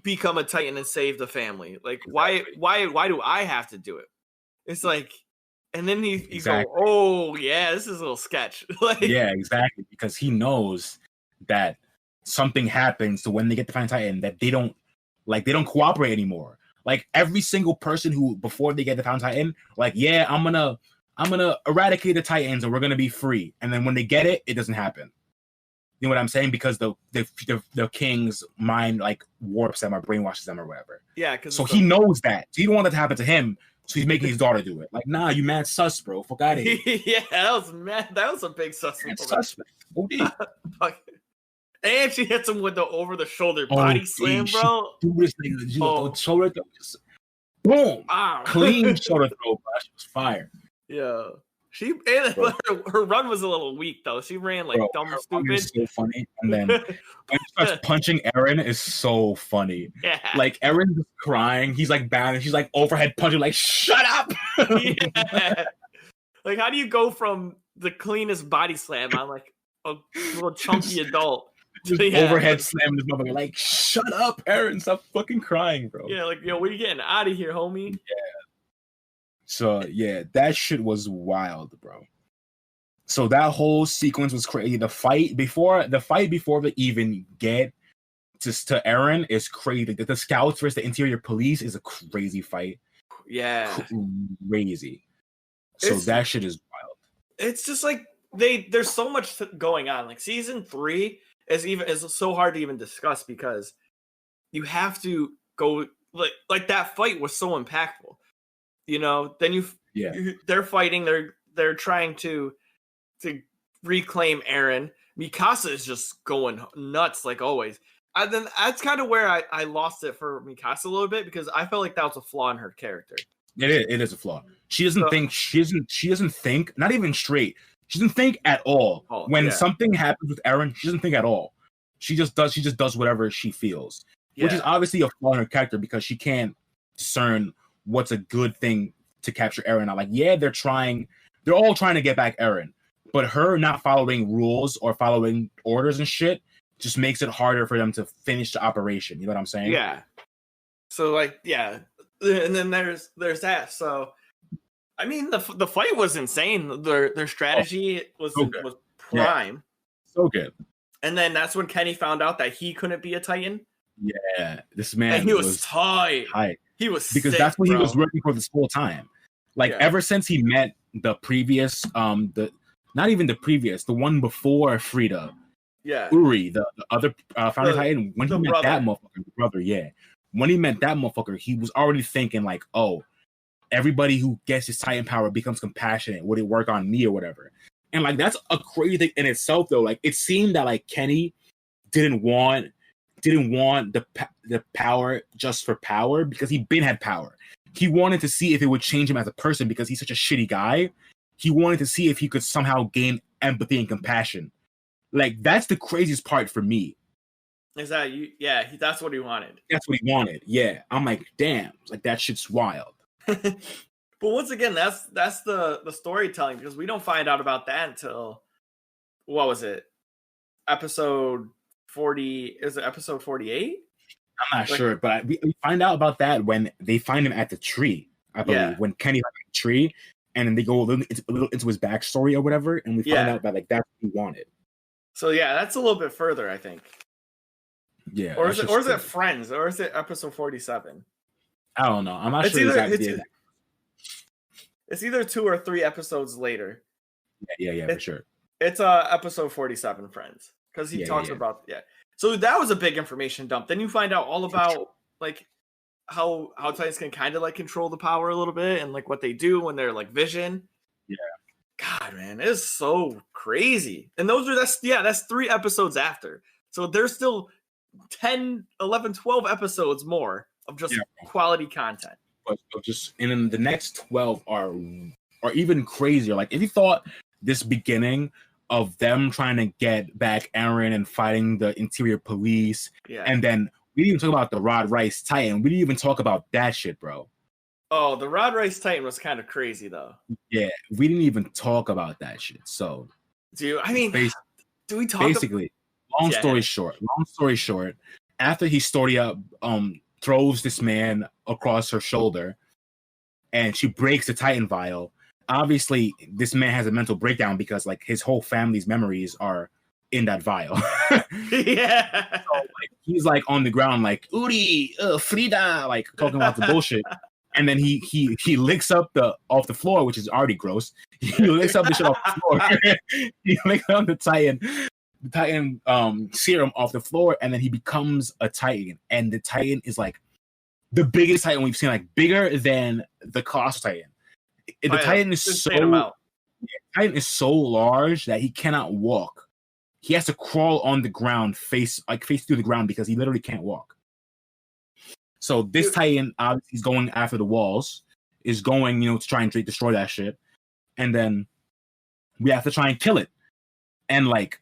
become a Titan and save the family? Like, why do I have to do it? It's like, and then he's go, oh yeah, this is a little sketch. Like, yeah, exactly. Because he knows that something happens to when they get the Final Titan that they don't cooperate anymore. Like every single person who before they get the Final Titan, like, yeah, I'm gonna eradicate the Titans and we're gonna be free. And then when they get it, it doesn't happen. You know what I'm saying? Because the king's mind like warps them or brainwashes them or whatever. Yeah. So he knows that. So he don't want that to happen to him. So he's making his daughter do it. Like, nah, you mad sus, bro. Fuck out of here. Yeah, that was mad. That was a big sus. Suspect. And she hits him with the over the shoulder body slam, bro. Do this nigga. Shoulder throw. Boom. Wow. Clean shoulder throw, bro. She was fire. Yeah. Her run was a little weak though. She ran like dumb and stupid. Is so funny. And then when she starts punching Eren is so funny. Yeah. Like Eren's just crying. He's like bad and she's like overhead punching, like, shut up. Yeah. Like how do you go from the cleanest body slam on like a little chunky adult just overhead slamming this motherfucker, like, shut up, Eren, stop fucking crying, bro. Yeah, like, yo, where you getting out of here, homie? Yeah. So yeah, that shit was wild, bro. So that whole sequence was crazy. The fight before they even get to Eren is crazy. The scouts versus the interior police is a crazy fight. Yeah, crazy. So that shit is wild. It's just like there's so much going on. Like season 3 is so hard to even discuss because you have to go like that fight was so impactful. You know, then they're fighting. They're trying to reclaim Eren. Mikasa is just going nuts like always. And then that's kind of where I lost it for Mikasa a little bit because I felt like that was a flaw in her character. It is a flaw. She doesn't think. She doesn't think. Not even straight. She doesn't think at all. When something happens with Eren, she doesn't think at all. She just does whatever she feels, which is obviously a flaw in her character because she can't discern what's a good thing to capture Eren. Like, yeah, they're all trying to get back Eren, but her not following rules or following orders and shit just makes it harder for them to finish the operation. You know what I'm saying? Yeah. So like, yeah, and then there's that. So I mean, the fight was insane. Their strategy was prime. So good. And then that's when Kenny found out that he couldn't be a Titan. Yeah, this man. And he was tight. He was because sick, that's what bro. he was working for this whole time. Like ever since he met the previous, the one before Frida. Yeah, Uri, the other founder Titan. When he met that motherfucker, brother, when he met that motherfucker, he was already thinking like, oh, everybody who gets his Titan power becomes compassionate. Would it work on me or whatever? And like that's a crazy thing in itself, though. Like it seemed that like Kenny didn't want the power just for power because he had power. He wanted to see if it would change him as a person because he's such a shitty guy. He wanted to see if he could somehow gain empathy and compassion. Like that's the craziest part for me. Is that you? Yeah, that's what he wanted. That's what he wanted. Yeah, I'm like, damn, like that shit's wild. But once again, that's the storytelling because we don't find out about that until what was it? Episode 40? Is it episode 48? I'm not sure, but we find out about that when they find him at the tree. I believe when Kenny finds the tree, and then they go a little into his backstory or whatever, and we find out that like that's what he wanted. So yeah, that's a little bit further, I think. Yeah, or is it Friends, or is it episode 47? I don't know. I'm not sure exactly. It's either 2 or 3 episodes later. Yeah, for sure. It's episode 47, Friends, because he talks about So that was a big information dump. Then you find out all about like how Titans can kind of like control the power a little bit and like what they do when they're like Vision. Yeah. God, man, it's so crazy. And that's 3 episodes after. So there's still 10, 11, 12 episodes more of just quality content. But just and then the next 12 are even crazier. Like if you thought this beginning of them trying to get back Aaron and fighting the interior police, and then we didn't even talk about the Rod Rice Titan. We didn't even talk about that shit, bro. Oh, the Rod Rice Titan was kind of crazy though. Yeah, we didn't even talk about that shit. So, do we talk? Basically, long story short, after Historia throws this man across her shoulder, and she breaks the Titan vial. Obviously, this man has a mental breakdown because like his whole family's memories are in that vial. Yeah. So, like, he's like on the ground, like Uri, Frida, like talking about the bullshit. And then he licks up off the floor, which is already gross. He licks up the shit off the floor. He licks up the Titan serum off the floor, and then he becomes a Titan. And the Titan is like the biggest Titan we've seen, like bigger than the Colossal Titan. Titan is Titan is so large that he cannot walk. He has to crawl on the ground, face through the ground, because he literally can't walk. So this Titan obviously is going after the walls, is going, to try and destroy that shit. And then we have to try and kill it. And like,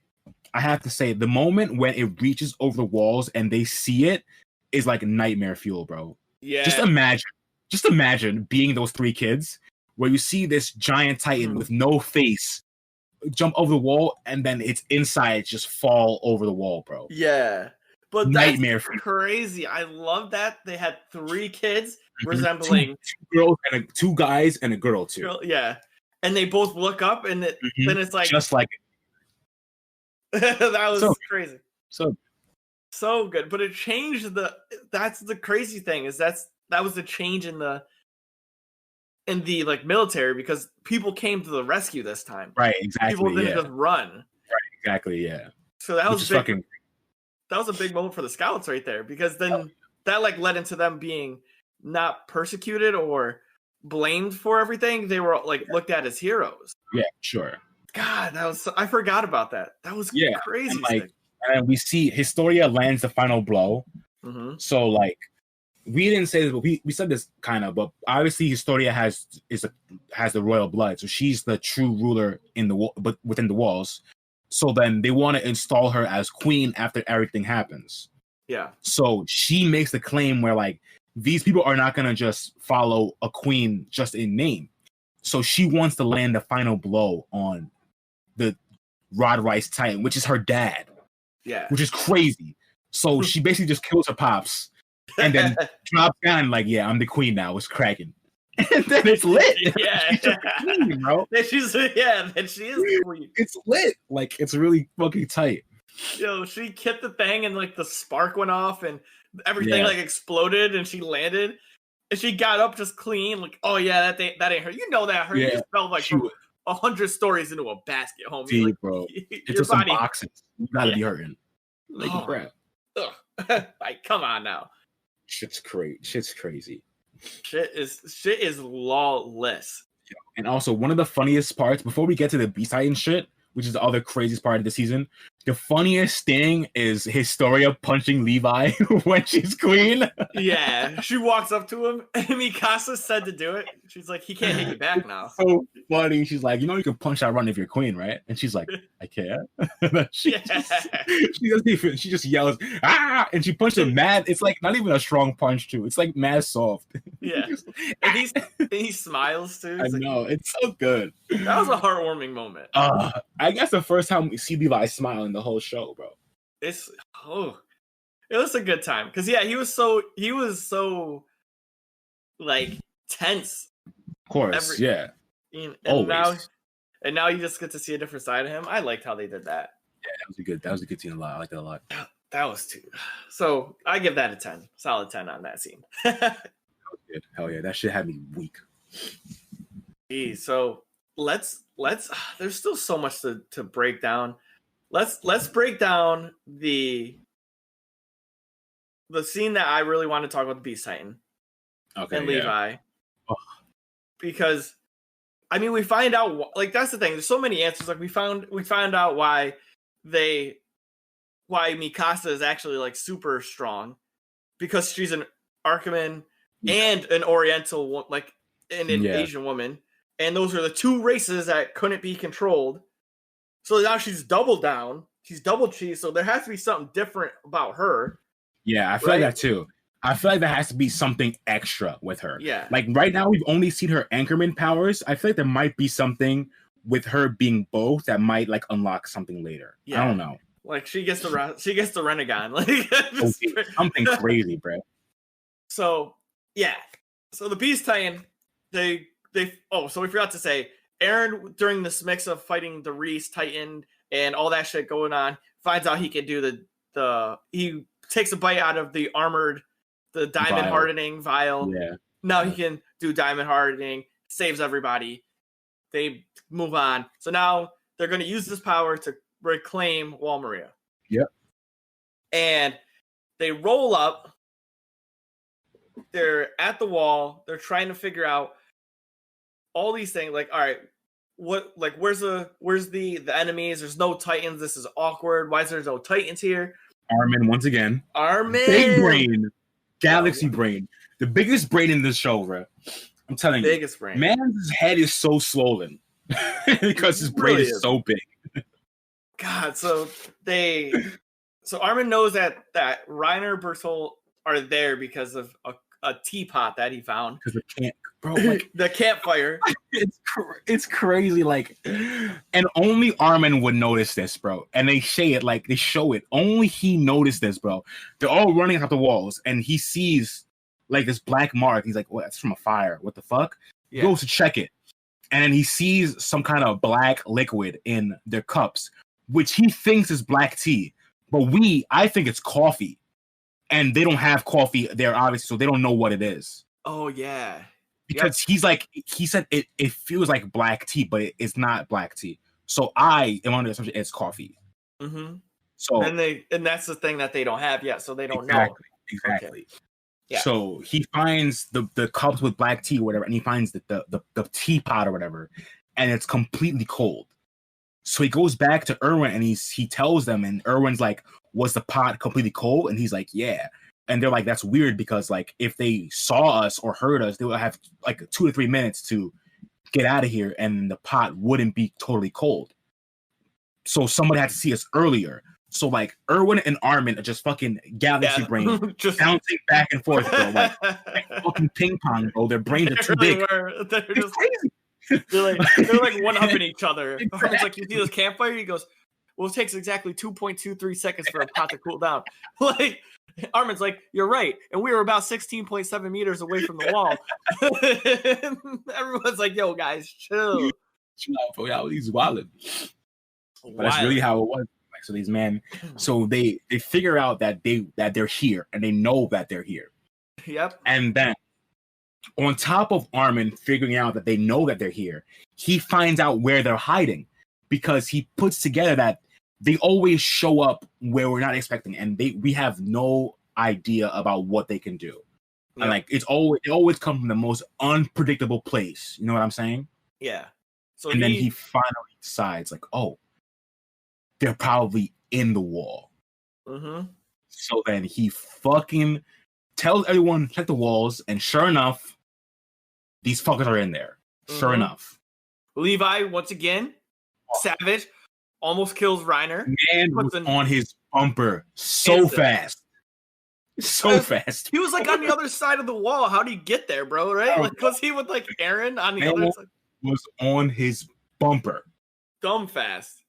I have to say, the moment when it reaches over the walls and they see it is like nightmare fuel, bro. Yeah. Just imagine being those 3 kids where you see this giant Titan with no face jump over the wall, and then its insides just fall over the wall, bro. Yeah. But nightmare that's crazy. I love that they had 3 kids resembling 2 girls and 2 guys and a girl too. Yeah, and they both look up, and then it's like just like that was crazy. So good, but it changed That's the crazy thing is that was the change in the like military, because people came to the rescue this time. Right, exactly. People didn't just run. Right, exactly. Yeah. So that was big. That was a big moment for the scouts right there, because then that like led into them being not persecuted or blamed for everything. They were like looked at as heroes. Yeah, sure. God, I forgot about that. That was crazy. And we see Historia lands the final blow. Mm-hmm. So like, we didn't say this, but we said this kind of, but obviously Historia has the royal blood, so she's the true ruler but within the walls. So then they want to install her as queen after everything happens. Yeah. So she makes the claim where like these people are not gonna just follow a queen just in name. So she wants to land the final blow on the Rod Rice Titan, which is her dad. Yeah. Which is crazy. So she basically just kills her pops and then drops down like, yeah, I'm the queen now. It's cracking. And then it's lit. Yeah. She's the queen, bro. Then she is the queen. It's lit. Like, it's really fucking tight. She hit the thing and like the spark went off and everything like exploded and she landed and she got up just clean. Like, oh yeah, that ain't her. You know that her just fell like 100 stories into a basket, homie. See, like, bro. It's just some boxes. You gotta be hurting. Like, crap. Like, come on now. Shit's crazy. Shit is lawless. And also, one of the funniest parts, before we get to the B-side and shit, which is the other craziest part of the season, the funniest thing is Historia punching Levi when she's queen. Yeah, she walks up to him, and Mikasa said to do it. She's like, he can't hit you back now. So funny. She's like, you can punch that run if you're queen, right? And she's like, I can't. she just yells, ah! And she punches him mad. It's like not even a strong punch, too. It's like mad soft. Yeah. And he smiles, too. I know. It's so good. That was a heartwarming moment. I guess the first time we see Levi smile in the whole show, bro. It was a good time because he was so like tense. Of course, yeah. And now you just get to see a different side of him. I liked how they did that. Yeah, that was a good scene a lot. I liked that a lot. That was too. So I give that a 10, solid 10 on that scene. That was good. Hell yeah, that shit had me weak. So let's there's still so much to break down. Let's break down the scene that I really want to talk about, the Beast Titan and Levi. Oh. Because I mean, we find out, like, that's the thing. There's so many answers. Like, we found out why Mikasa is actually, like, super strong, because she's an Archaman and an Oriental, like, and an Asian woman, and those are the two races that couldn't be controlled. So now she's double down. She's double cheese. So there has to be something different about her. Yeah, I feel like that too. I feel like there has to be something extra with her. Yeah. Like right now, we've only seen her Anchorman powers. I feel like there might be something with her being both that might like unlock something later. Yeah. I don't know. Like she gets the Renegon. Like something crazy, bro. So yeah. So the Beast Titan, so we forgot to say, Eren, during this mix of fighting the Reese Titan and all that shit going on, finds out he can do he takes a bite out of the diamond hardening vial. Yeah. Now he can do diamond hardening, saves everybody. They move on. So now they're going to use this power to reclaim Wall Maria. Yep. And they roll up. They're at the wall. They're trying to figure out all these things. Like, all right, where's the enemies? There's no Titans. This is awkward. Why is there no Titans here? Armin once again. Big brain. Galaxy brain. The biggest brain in this show, bro. I'm telling you. Biggest brain. Man's head is so swollen because his brain is so big. God, so Armin knows that Reiner Bertolt are there because of a teapot that he found. Because the campfire. It's crazy, like, and only Armin would notice this, bro. And they show it. Only he noticed this, bro. They're all running up the walls, and he sees like this black mark. He's like, "What? That's from a fire. What the fuck?" Yeah. He goes to check it, and he sees some kind of black liquid in their cups, which he thinks is black tea, but I think it's coffee. And they don't have coffee there, obviously, so they don't know what it is. Oh, yeah. Because he said it feels like black tea, but it's not black tea. So I am under the assumption it's coffee. Mm-hmm. So and that's the thing that they don't have yet, so they don't know. Exactly. Okay. Yeah. So he finds the cups with black tea or whatever, and he finds the teapot or whatever, and it's completely cold. So he goes back to Erwin and he tells them, and Erwin's like, "Was the pot completely cold?" And he's like, "Yeah." And they're like, "That's weird because like if they saw us or heard us, they would have like 2 to 3 minutes to get out of here, and the pot wouldn't be totally cold. So somebody had to see us earlier." So like Erwin and Armin are just fucking galaxy brain, just bouncing back and forth, bro. Like fucking ping pong, bro. Their brains are too big. They're just crazy. They're like one upping each other. Exactly. It's like, you see this campfire? He goes, "Well, it takes exactly 2.23 seconds for a pot to cool down." Like Armin's like, "You're right," and we were about 16.7 meters away from the wall. Everyone's like, "Yo, guys, chill out, bro. Y'all, he's wilding." But that's really how it was. Like, so these men, so they figure out that they're here, and they know that they're here. Yep. And then, on top of Armin figuring out that they know that they're here, he finds out where they're hiding, because he puts together that they always show up where we're not expecting, and we have no idea about what they can do. Yeah. And like it always comes from the most unpredictable place. You know what I'm saying? Yeah. So then he finally decides, like, oh, they're probably in the wall. Mm-hmm. So then he fucking tells everyone, check the walls, and sure enough, these fuckers are in there. Sure enough. Levi, once again, savage, almost kills Reiner. Man was on his bumper so fast. So fast. He was like on the other side of the wall. How'd he get there, bro? Right? Like, was he with like Eren on the other side? Was on his bumper. Dumb fast.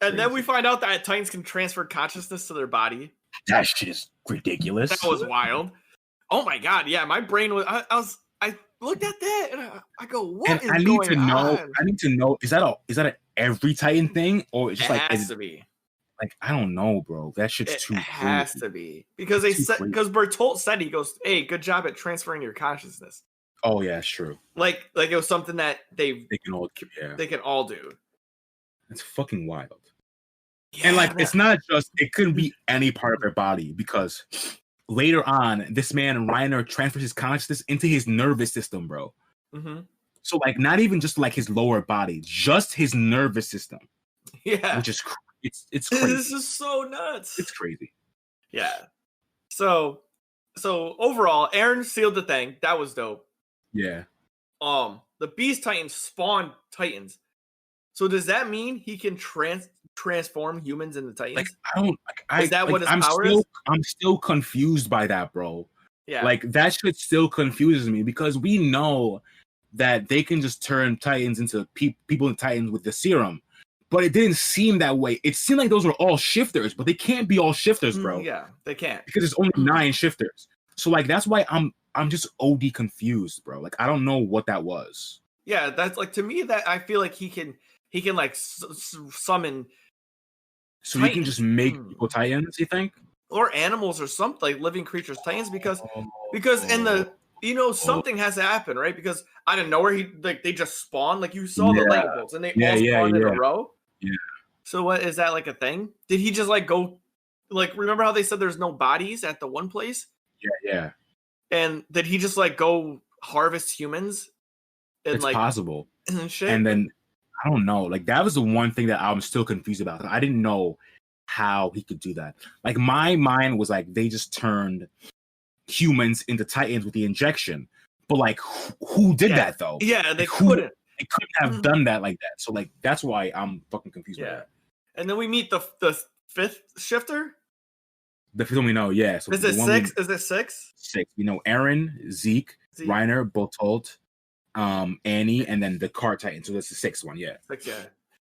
And then we find out that Titans can transfer consciousness to their body. That shit is ridiculous. That was wild. Oh my god, yeah. My brain was I looked at that and I go, what is going on? I need to know, is that a every Titan thing, or it's just it has to be? Like, I don't know, bro. That shit's too. It has to be, because because Bertolt said, he goes, "Hey, good job at transferring your consciousness." Oh yeah, it's true. Like it was something that They can all, yeah. they can all do. It's fucking wild. Yeah, And like, man. it's not just, it couldn't be any part of their body, because later on, this man Reiner transfers his consciousness into his nervous system, bro. Mm-hmm. So like, not even just like his lower body, just his nervous system. Yeah, Which is it's crazy. This is so nuts. It's crazy. Yeah. So overall, Aaron sealed the thing. That was dope. Yeah. The Beast Titans spawned Titans. So does that mean he can transform humans into Titans? Like, I don't. Like, is that like, what his power is? I'm still confused by that, bro. Yeah. Like, that shit still confuses me, because we know that they can just turn Titans into people in Titans with the serum, but it didn't seem that way. It seemed like those were all shifters, but they can't be all shifters, bro. Yeah, they can't, because there's only 9 shifters. So like, that's why I'm just OD confused, bro. Like, I don't know what that was. Yeah, that's like, to me, that I feel like he can like summon. So he can just make people Titans, you think? Or animals or something, like living creatures Titans, because in the, something has to happen, right? Because out of nowhere, they just spawn. Like, you saw the lightning bolts, and they all spawned in a row. Yeah. So what is that, like a thing? Did he just like go, like, remember how they said there's no bodies at the one place? Yeah. And did he just like go harvest humans? And, it's like, possible. And shit. And then I don't know. Like, that was the one thing that I'm still confused about. I didn't know how he could do that. Like, my mind was like, they just turned humans into Titans with the injection. But like, who did that though? Yeah, they like, couldn't. They couldn't have done that like that. So like, that's why I'm fucking confused. Yeah. And then we meet the 5th shifter. The 5th one we know, yeah. So is it 6? Is it 6? 6. We know Aaron, Zeke, Reiner, Botolt, Annie, and then the Car Titan. So that's the 6th one, yeah. 6, yeah.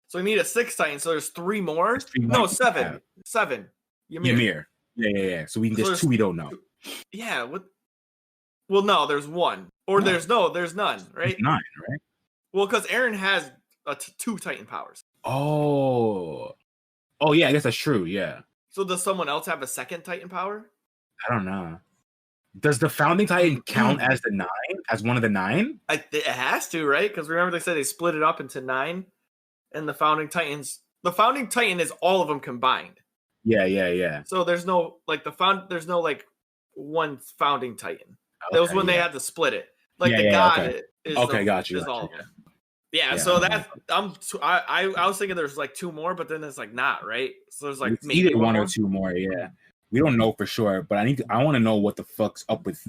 So we meet a 6th Titan. So there's 3 more. There's 3 no, more. 7. Yeah. 7. Ymir. Yeah. So there's 2 we don't know. Yeah. What? Well, no, there's 1. Or there's none, right? There's 9, right? Well, because Aaron has 2 Titan powers. Oh, yeah. I guess that's true. Yeah. So does someone else have a 2nd Titan power? I don't know. Does the Founding Titan count as the 9? As one of the 9? It has to, right? Because remember they said they split it up into 9, and the Founding Titan is all of them combined. Yeah. So there's no like there's no like one Founding Titan. That was when they had to split it. Like the god is got you. Is all of them. Yeah, so that's I was thinking there's like 2 more, but then it's like not, right? So there's like it's maybe either 1 or 2 more. Yeah, we don't know for sure, but I want to know what the fuck's up with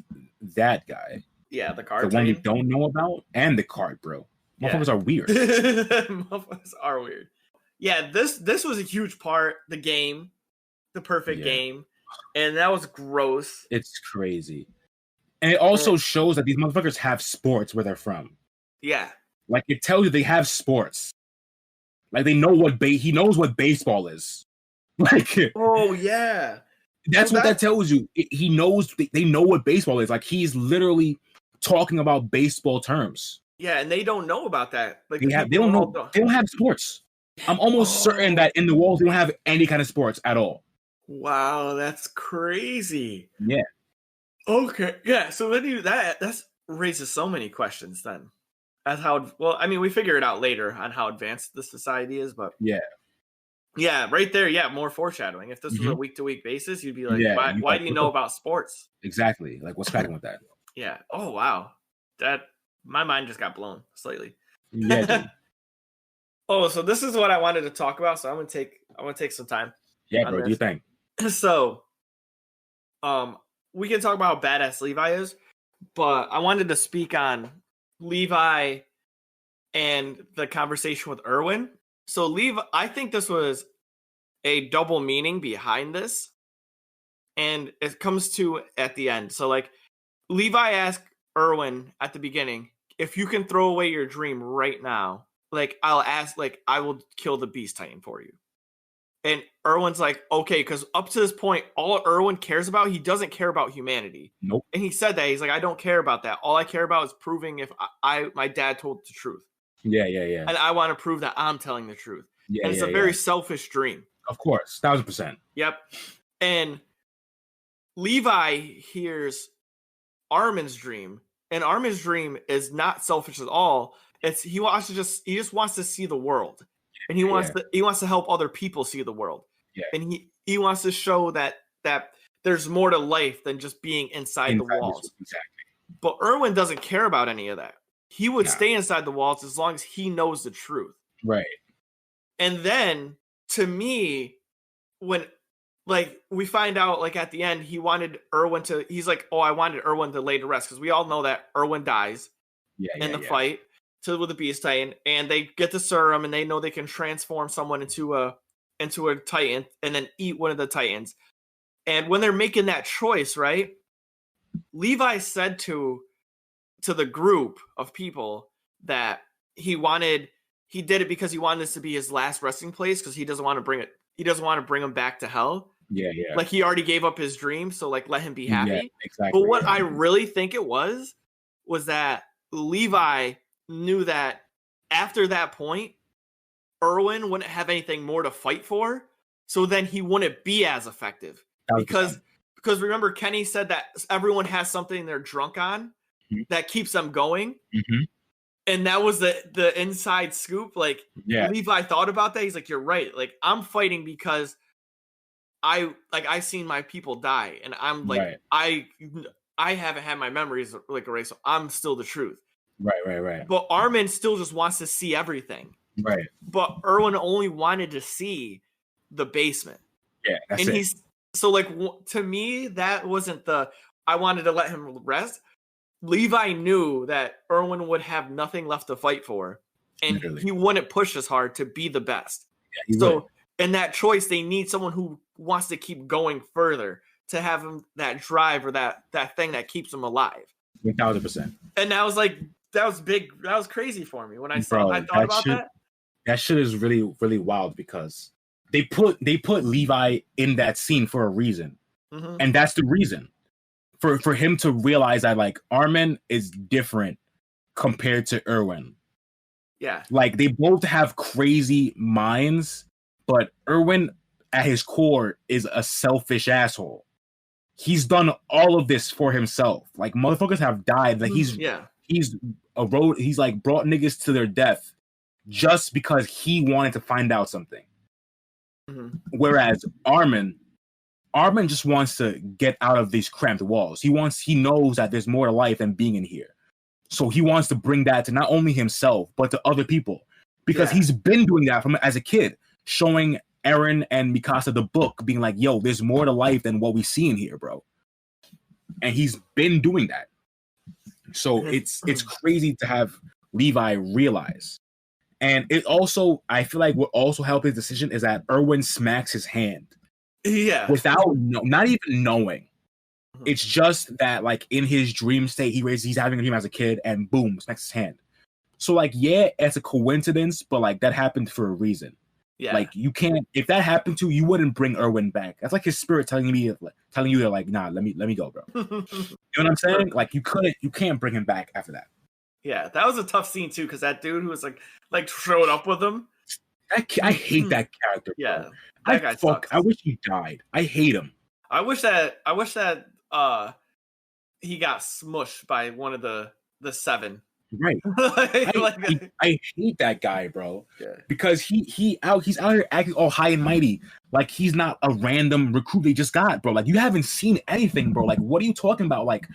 that guy. Yeah, the card. The one we don't know about, and the card, bro. Motherfuckers are weird. Motherfuckers are weird. Yeah, this was a huge part. The game, the perfect game, and that was gross. It's crazy, and it also shows that these motherfuckers have sports where they're from. Yeah. Like, it tells you they have sports. Like, they know he knows what baseball is. Like, oh yeah, that's what that tells you. He knows. They know what baseball is. Like, he's literally talking about baseball terms. Yeah, and they don't know about that. Like, they don't know. They don't have sports. I'm almost certain that in the walls they don't have any kind of sports at all. Wow, that's crazy. Yeah. Okay. Yeah. So then that raises so many questions then. As how, well, I mean, we figure it out later on how advanced the society is, but yeah, right there, more foreshadowing. If this was a week-to-week basis, you'd be like, why do you know about sports? Exactly. Like, what's cracking with that? Yeah. Oh wow, my mind just got blown slightly. Yeah. Dude. Oh, so this is what I wanted to talk about. So I'm gonna take some time. Yeah, bro. Do you think? So, we can talk about how badass Levi is, but I wanted to speak on Levi and the conversation with Erwin. So Levi, I think this was a double meaning behind this, and it comes to at the end. So like, Levi asked Erwin at the beginning, if you can throw away your dream right now, like I will kill the Beast Titan for you. And Erwin's like, okay, because up to this point, all Erwin cares about, he doesn't care about humanity. Nope. And he said that. He's like, I don't care about that. All I care about is proving if my dad told the truth. Yeah. And I want to prove that I'm telling the truth. Yeah. And it's a very selfish dream. Of course. 1,000%. Yep. And Levi hears Armin's dream And Armin's dream is not selfish at all. It's he just wants to see the world, and he wants to help other people see the world. Yeah. And he wants to show that there's more to life than just being inside the walls. Exactly. But Erwin doesn't care about any of that. He would stay inside the walls as long as he knows the truth. Right. And then, to me, when like we find out like at the end, he wanted Erwin to. He's like, "Oh, I wanted Erwin to lay to rest," because we all know that Erwin dies in the fight with the Beast Titan, and they get the serum, and they know they can transform someone into a Titan, and then eat one of the Titans. And when they're making that choice, right? Levi said to the group of people that he did it because he wanted this to be his last resting place, because he doesn't want to bring him back to hell. Yeah. Like, he already gave up his dream, so like let him be happy. Yeah, exactly. But what I really think it was that Levi knew that after that point, Erwin wouldn't have anything more to fight for, so then he wouldn't be as effective. Because remember, Kenny said that everyone has something they're drunk on that keeps them going. Mm-hmm. And that was the inside scoop. Like, Levi thought about that. He's like, "You're right. Like, I'm fighting because I seen my people die, and I'm like, I haven't had my memories like erased, so I'm still the truth." Right. But Armin still just wants to see everything. Right. But Erwin only wanted to see the basement. Yeah, that's and it. He's so like, to me, that wasn't I wanted to let him rest. Levi knew that Erwin would have nothing left to fight for, and he wouldn't push as hard to be the best. Yeah, so in that choice, they need someone who wants to keep going further, to have him that drive or that thing that keeps him alive. 1,000%. And that was like, that was big. That was crazy for me when I thought about that. That shit is really, really wild, because they put Levi in that scene for a reason. Mm-hmm. And that's the reason for him to realize that like Armin is different compared to Erwin. Yeah. Like, they both have crazy minds, but Erwin at his core is a selfish asshole. He's done all of this for himself. Like, motherfuckers have died. Like, he's like brought niggas to their death just because he wanted to find out something. Mm-hmm. Whereas Armin just wants to get out of these cramped walls. He knows that there's more to life than being in here. So he wants to bring that to not only himself, but to other people. Because he's been doing that from as a kid, showing Eren and Mikasa the book, being like, "Yo, there's more to life than what we see in here, bro." And he's been doing that. So it's crazy to have Levi realize. And it also, I feel like what also helped his decision is that Erwin smacks his hand. Yeah. Without not even knowing. It's just that, like, in his dream state, he's having a dream as a kid, and boom, smacks his hand. So, like, yeah, it's a coincidence, but like that happened for a reason. Yeah. Like, you can't, if that happened to you, wouldn't bring Erwin back. That's like his spirit telling you to like, nah, let me go, bro. You know what I'm saying? Like, you can't bring him back after that. Yeah, that was a tough scene too, because that dude who was like showed up with him. I hate that character. Bro. Yeah, that guy sucks. I wish he died. I hate him. I wish that he got smushed by one of the seven. Right. I hate that guy, bro. Yeah. Because he's out here acting all high and mighty, like he's not a random recruit they just got, bro. Like, you haven't seen anything, bro. Like, what are you talking about? Like,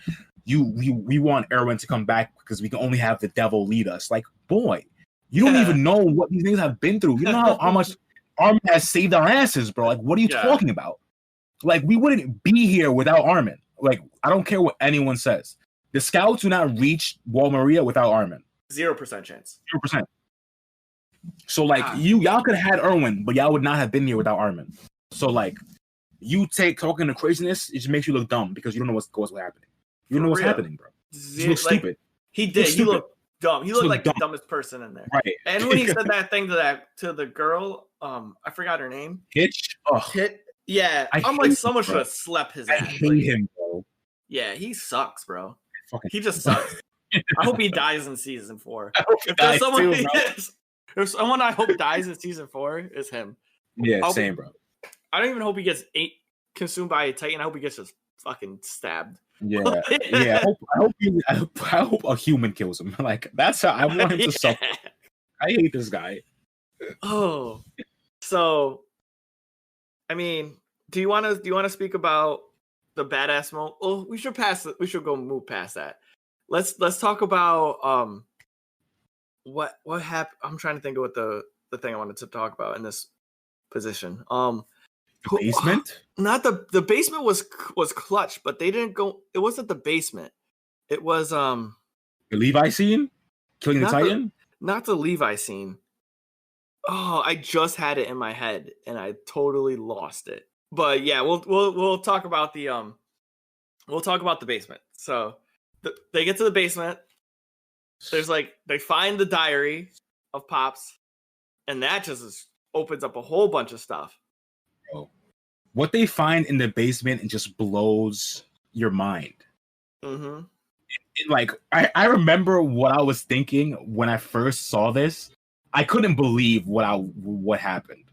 we want Erwin to come back because we can only have the devil lead us. Like, boy, you don't even know what these things have been through. You know how much Armin has saved our asses, bro. Like, what are you talking about? Like, we wouldn't be here without Armin. Like, I don't care what anyone says. The scouts do not reach Wall Maria without Armin. 0% chance. 0%. So, like, y'all could have had Erwin, but y'all would not have been here without Armin. So, like, you talking to craziness, it just makes you look dumb because you don't know what's happening. You don't know what's happening, bro. You look stupid. He did. He looked dumb. He looked like the dumbest person in there. Right. And when he said that thing to the girl, I forgot her name. Hitch. Yeah. I'm like, someone should have slept his ass. I hate him, bro. Yeah, he sucks, bro. He just sucks. I hope he dies in season 4. If someone I hope dies in season 4, is him. Yeah, same, bro. I don't even hope he gets consumed by a Titan. I hope he gets just fucking stabbed. Yeah. I hope a human kills him. Like that's how I want him to suffer. I hate this guy. Oh, so I mean, do you want to speak about the badass moment? Oh, we should move past that. Let's talk about what happened. I'm trying to think of what the thing I wanted to talk about in this position. The basement? Not the basement was clutch, but they didn't go. It wasn't the basement. It was The Levi scene, killing the Titan. Not the Levi scene. Oh, I just had it in my head and I totally lost it. But yeah, we'll talk about the basement. So they get to the basement. There's they find the diary of Pops, and that just opens up a whole bunch of stuff. Bro, what they find in the basement, it just blows your mind. Mm-hmm. I remember what I was thinking when I first saw this. I couldn't believe what happened.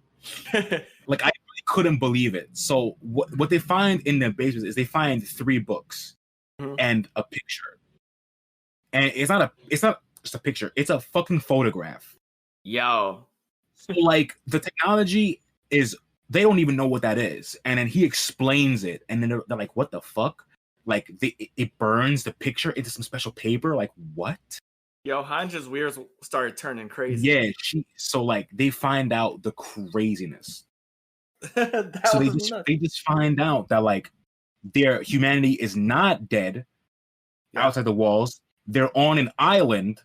I really couldn't believe it. So what they find in the basement is they find 3 books and a picture. And it's not just a picture, it's a fucking photograph. Yo. So the technology is, they don't even know what that is. And then he explains it, and then they're like, what the fuck? It burns the picture into some special paper. Like, what? Yo, Hanja's wheels started turning crazy. Yeah, they find out the craziness. So they just find out that their humanity is not dead outside the walls. They're on an island,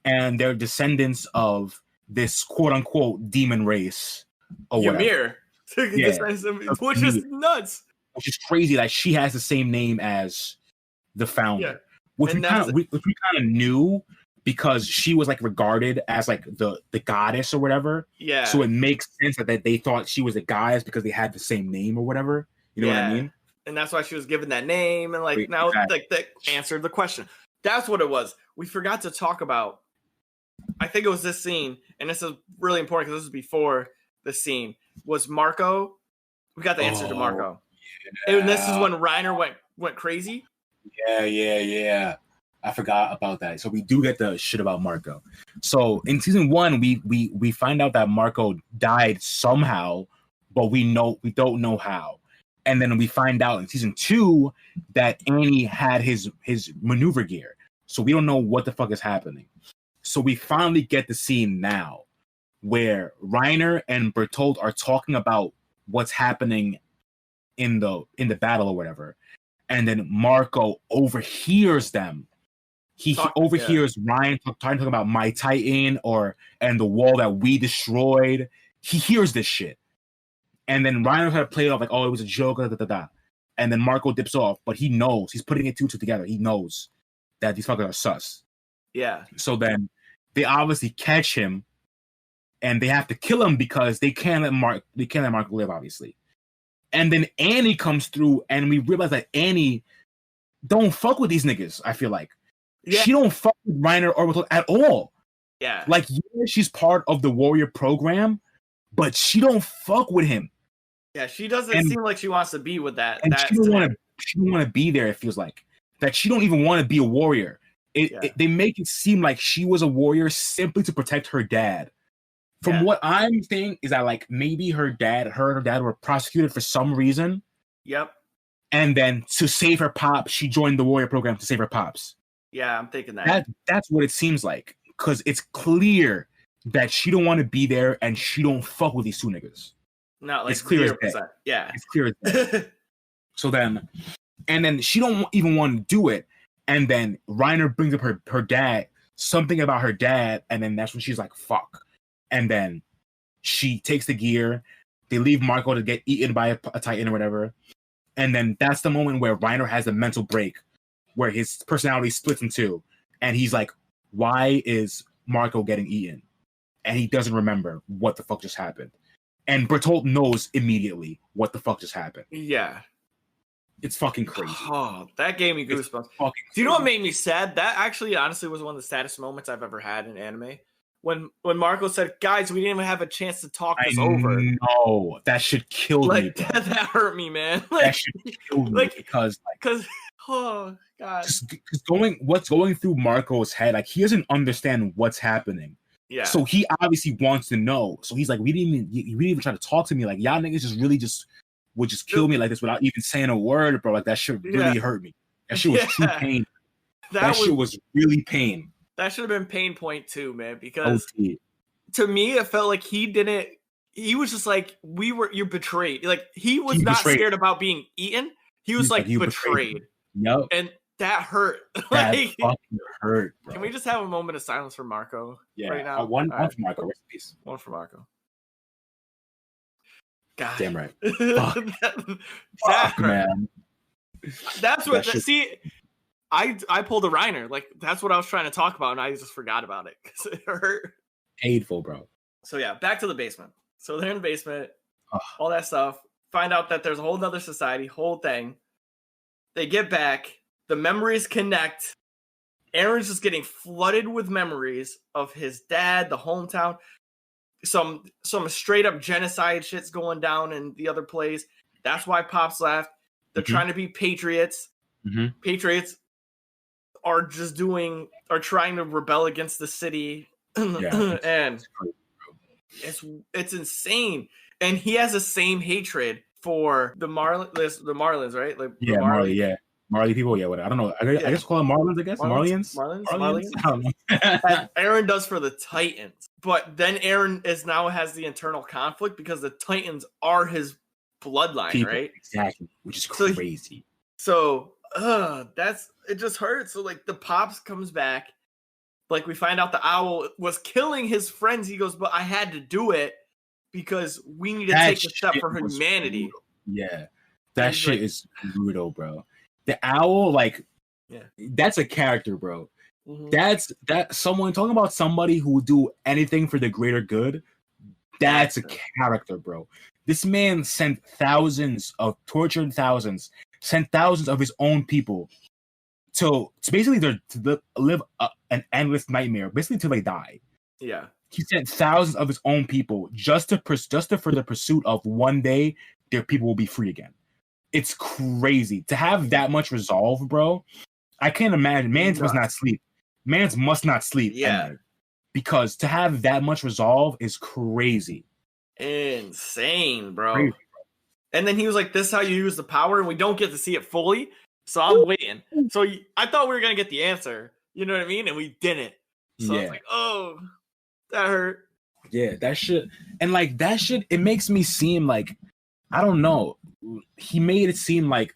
and they're descendants of this quote unquote demon race. Ymir. Yeah. Which is nuts. Which is crazy that she has the same name as the founder. Yeah. Which we kind of knew, because she was regarded as the goddess or whatever. Yeah. So it makes sense that they thought she was a goddess because they had the same name or whatever. You know what I mean? And that's why she was given that name, and now exactly. that answered the question. That's what it was. We forgot to talk about. I think it was this scene, and this is really important because this is before the scene. Was Marco? We got the answer to Marco. Yeah. And this is when Reiner went crazy. Yeah. I forgot about that. So we do get the shit about Marco. So in season 1, we find out that Marco died somehow, but we don't know how. And then we find out in season 2 that Annie had his maneuver gear. So we don't know what the fuck is happening. So we finally get the scene now where Reiner and Bertolt are talking about what's happening in the battle or whatever. And then Marco overhears them. He overhears Ryan talking about my Titan and the wall that we destroyed. He hears this shit. And then Ryan had to play it off it was a joke, And then Marco dips off, but he knows. He's putting it two together. He knows that these fuckers are sus. Yeah. So then they obviously catch him, and they have to kill him because they can't let Marco live, obviously. And then Annie comes through, and we realize that Annie don't fuck with these niggas, I feel like. Yeah. She don't fuck with Reiner or Bertolt at all. Yeah. She's part of the warrior program, but she don't fuck with him. Yeah, she doesn't seem like she wants to be with that. And she don't want to be there, it feels like. That she don't even want to be a warrior. They make it seem like she was a warrior simply to protect her dad. From what I'm saying is that maybe her and her dad were prosecuted for some reason. Yep. And then to save her pops, she joined the warrior program to save her pops. Yeah, I'm thinking that. That's what it seems like. Because it's clear that she don't want to be there and she don't fuck with these 2 niggas. No, it's clear 0%. As day. Yeah. It's clear as day. So then she don't even want to do it. And then Reiner brings up her dad, something about her dad, and then that's when she's like, fuck. And then she takes the gear. They leave Marco to get eaten by a Titan or whatever. And then that's the moment where Reiner has a mental break, where his personality splits in 2. And he's like, why is Marco getting eaten? And he doesn't remember what the fuck just happened. And Bertolt knows immediately what the fuck just happened. Yeah. It's fucking crazy. Oh, that gave me goosebumps. Do you know what made me sad? That actually, honestly, was one of the saddest moments I've ever had in anime. when Marco said, "Guys, we didn't even have a chance to talk this I over." know that should kill me, Like bro. that hurt me, man. That Like, should kill me like, because oh god, because what's going through Marco's head, like he doesn't understand what's happening. yeah. So he obviously wants to know. So he's like, you didn't even try to talk to me. Like y'all niggas would just kill me like this without even saying a word, bro. Like that shit really hurt me. That shit was true pain. That shit was really pain. That should have been pain point too, man. Because OT. to me, it felt like he didn't. He was just like, you're betrayed. Like he was not scared about being eaten. He was like, you betrayed. Yep. And that hurt. That fucking hurt, bro. Can we just have a moment of silence for Marco right now? One for Marco. Rest in peace. One for Marco. God. Damn right. Fuck, man. That's what. See, I pulled a Reiner. Like that's what I was trying to talk about, and I just forgot about it because it hurt. Painful, bro. So yeah, back to the basement. So they're in the basement, all that stuff. Find out that there's a whole nother society, whole thing. They get back. The memories connect. Aaron's just getting flooded with memories of his dad, the hometown. Some straight up genocide shit's going down in the other place. That's why Pops left. They're trying to be patriots. Mm-hmm. Patriots are trying to rebel against the city. Yeah, and it's insane. And he has the same hatred for the Marlins, right? Like Marley people, whatever. I don't know. I guess call them Marlins, I guess. Marlians? I don't know. Aaron does for the Titans. But then Aaron now has the internal conflict because the Titans are his bloodline, people, right? Exactly. Which is crazy. It just hurts. So like the Pops comes back. Like we find out the owl was killing his friends. He goes, but I had to do it because we need to take a step for humanity. Brutal. Yeah. That shit is brutal, bro. The owl, that's a character, bro. Mm-hmm. That's someone talking about somebody who would do anything for the greater good. That's a character, bro. This man tortured thousands, sent thousands of his own people to basically to live an endless nightmare, basically till they die. Yeah, he sent thousands of his own people just for the pursuit of one day their people will be free again. It's crazy to have that much resolve, bro. I can't imagine. Mans must not sleep. Yeah, because to have that much resolve is crazy. Insane, bro. Crazy, bro. And then he was like, "This is how you use the power," and we don't get to see it fully. So I'm waiting. So I thought we were gonna get the answer. You know what I mean? And we didn't. So it's like, oh, that hurt. Yeah, that shit. And like that shit, it makes me seem like, I don't know. He made it seem like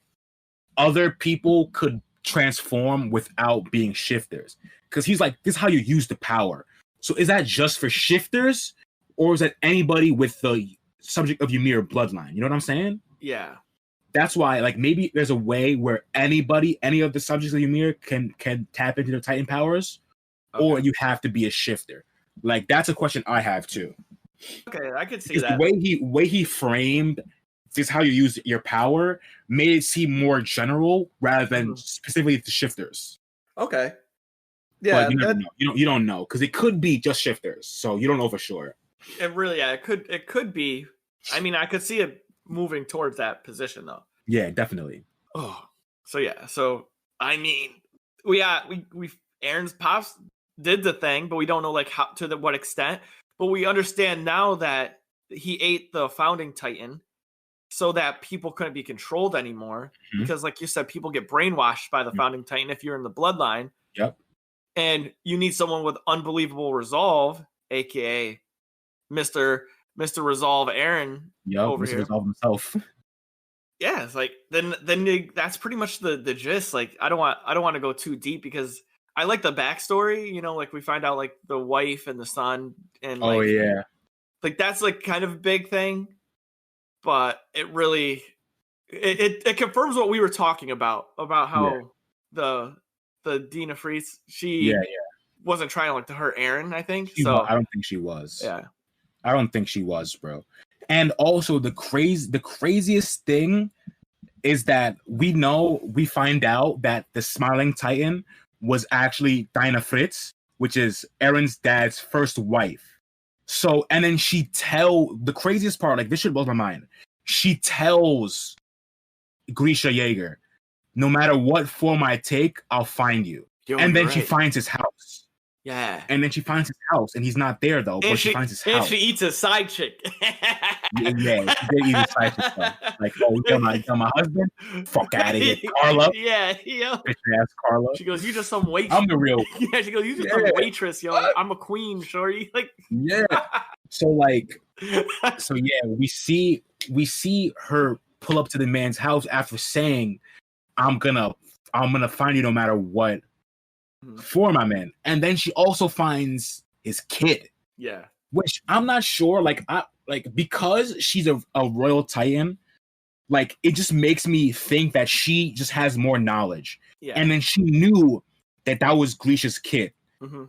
other people could transform without being shifters. Because he's like, this is how you use the power. So is that just for shifters? Or is that anybody with the subject of Ymir bloodline? You know what I'm saying? Yeah. That's why, like, maybe there's a way where any of the subjects of Ymir can tap into their Titan powers, or you have to be a shifter. Like, that's a question I have too. Okay, I could see because that. The way he framed this is how you use your power made it seem more general rather than specifically the shifters. Okay. Yeah, but you don't know because it could be just shifters, so you don't know for sure. It really, it could be. I mean, I could see it moving towards that position though. Yeah, definitely. Oh, so I mean, we Aaron's Pops did the thing, but we don't know like how what extent. But we understand now that he ate the founding Titan, so that people couldn't be controlled anymore. Mm-hmm. Because, like you said, people get brainwashed by the founding Titan if you're in the bloodline. Yep. And you need someone with unbelievable resolve, aka Mr. Resolve Aaron. Yep, over Mr. here. Resolve himself. Yeah, it's like then that's pretty much the gist. Like I don't want to go too deep because I like the backstory. You know, like we find out like the wife and the son and like that's like kind of a big thing, but it really it confirms what we were talking about how the Dina Fries she wasn't trying like to hurt Aaron. I think I don't think she was. Yeah, I don't think she was, bro. And also the craziest thing is that we find out that the Smiling Titan was actually Dinah Fritz, which is Aaron's dad's first wife. So, and then the craziest part, like this shit blows my mind. She tells Grisha Yeager, no matter what form I take, I'll find you. And then she finds his house. Yeah. And then she finds his house, and he's not there though. But she finds his house. And she eats a side chick. Yeah, she did eat a side chick stuff. Like, oh, you got my husband? Fuck out of here, Carla. Yeah. Bitch ass Carla. She goes, you just some waitress. I'm the real. Yeah, she goes, you just some waitress, yo. I'm a queen, shorty. Like, yeah. So we see her pull up to the man's house after saying, I'm gonna find you no matter what for my man. And then she also finds his kid. Yeah. Which I'm not sure, because she's a royal titan, like it just makes me think that she just has more knowledge. Yeah. And then she knew that was Grisha's kid. Mm-hmm.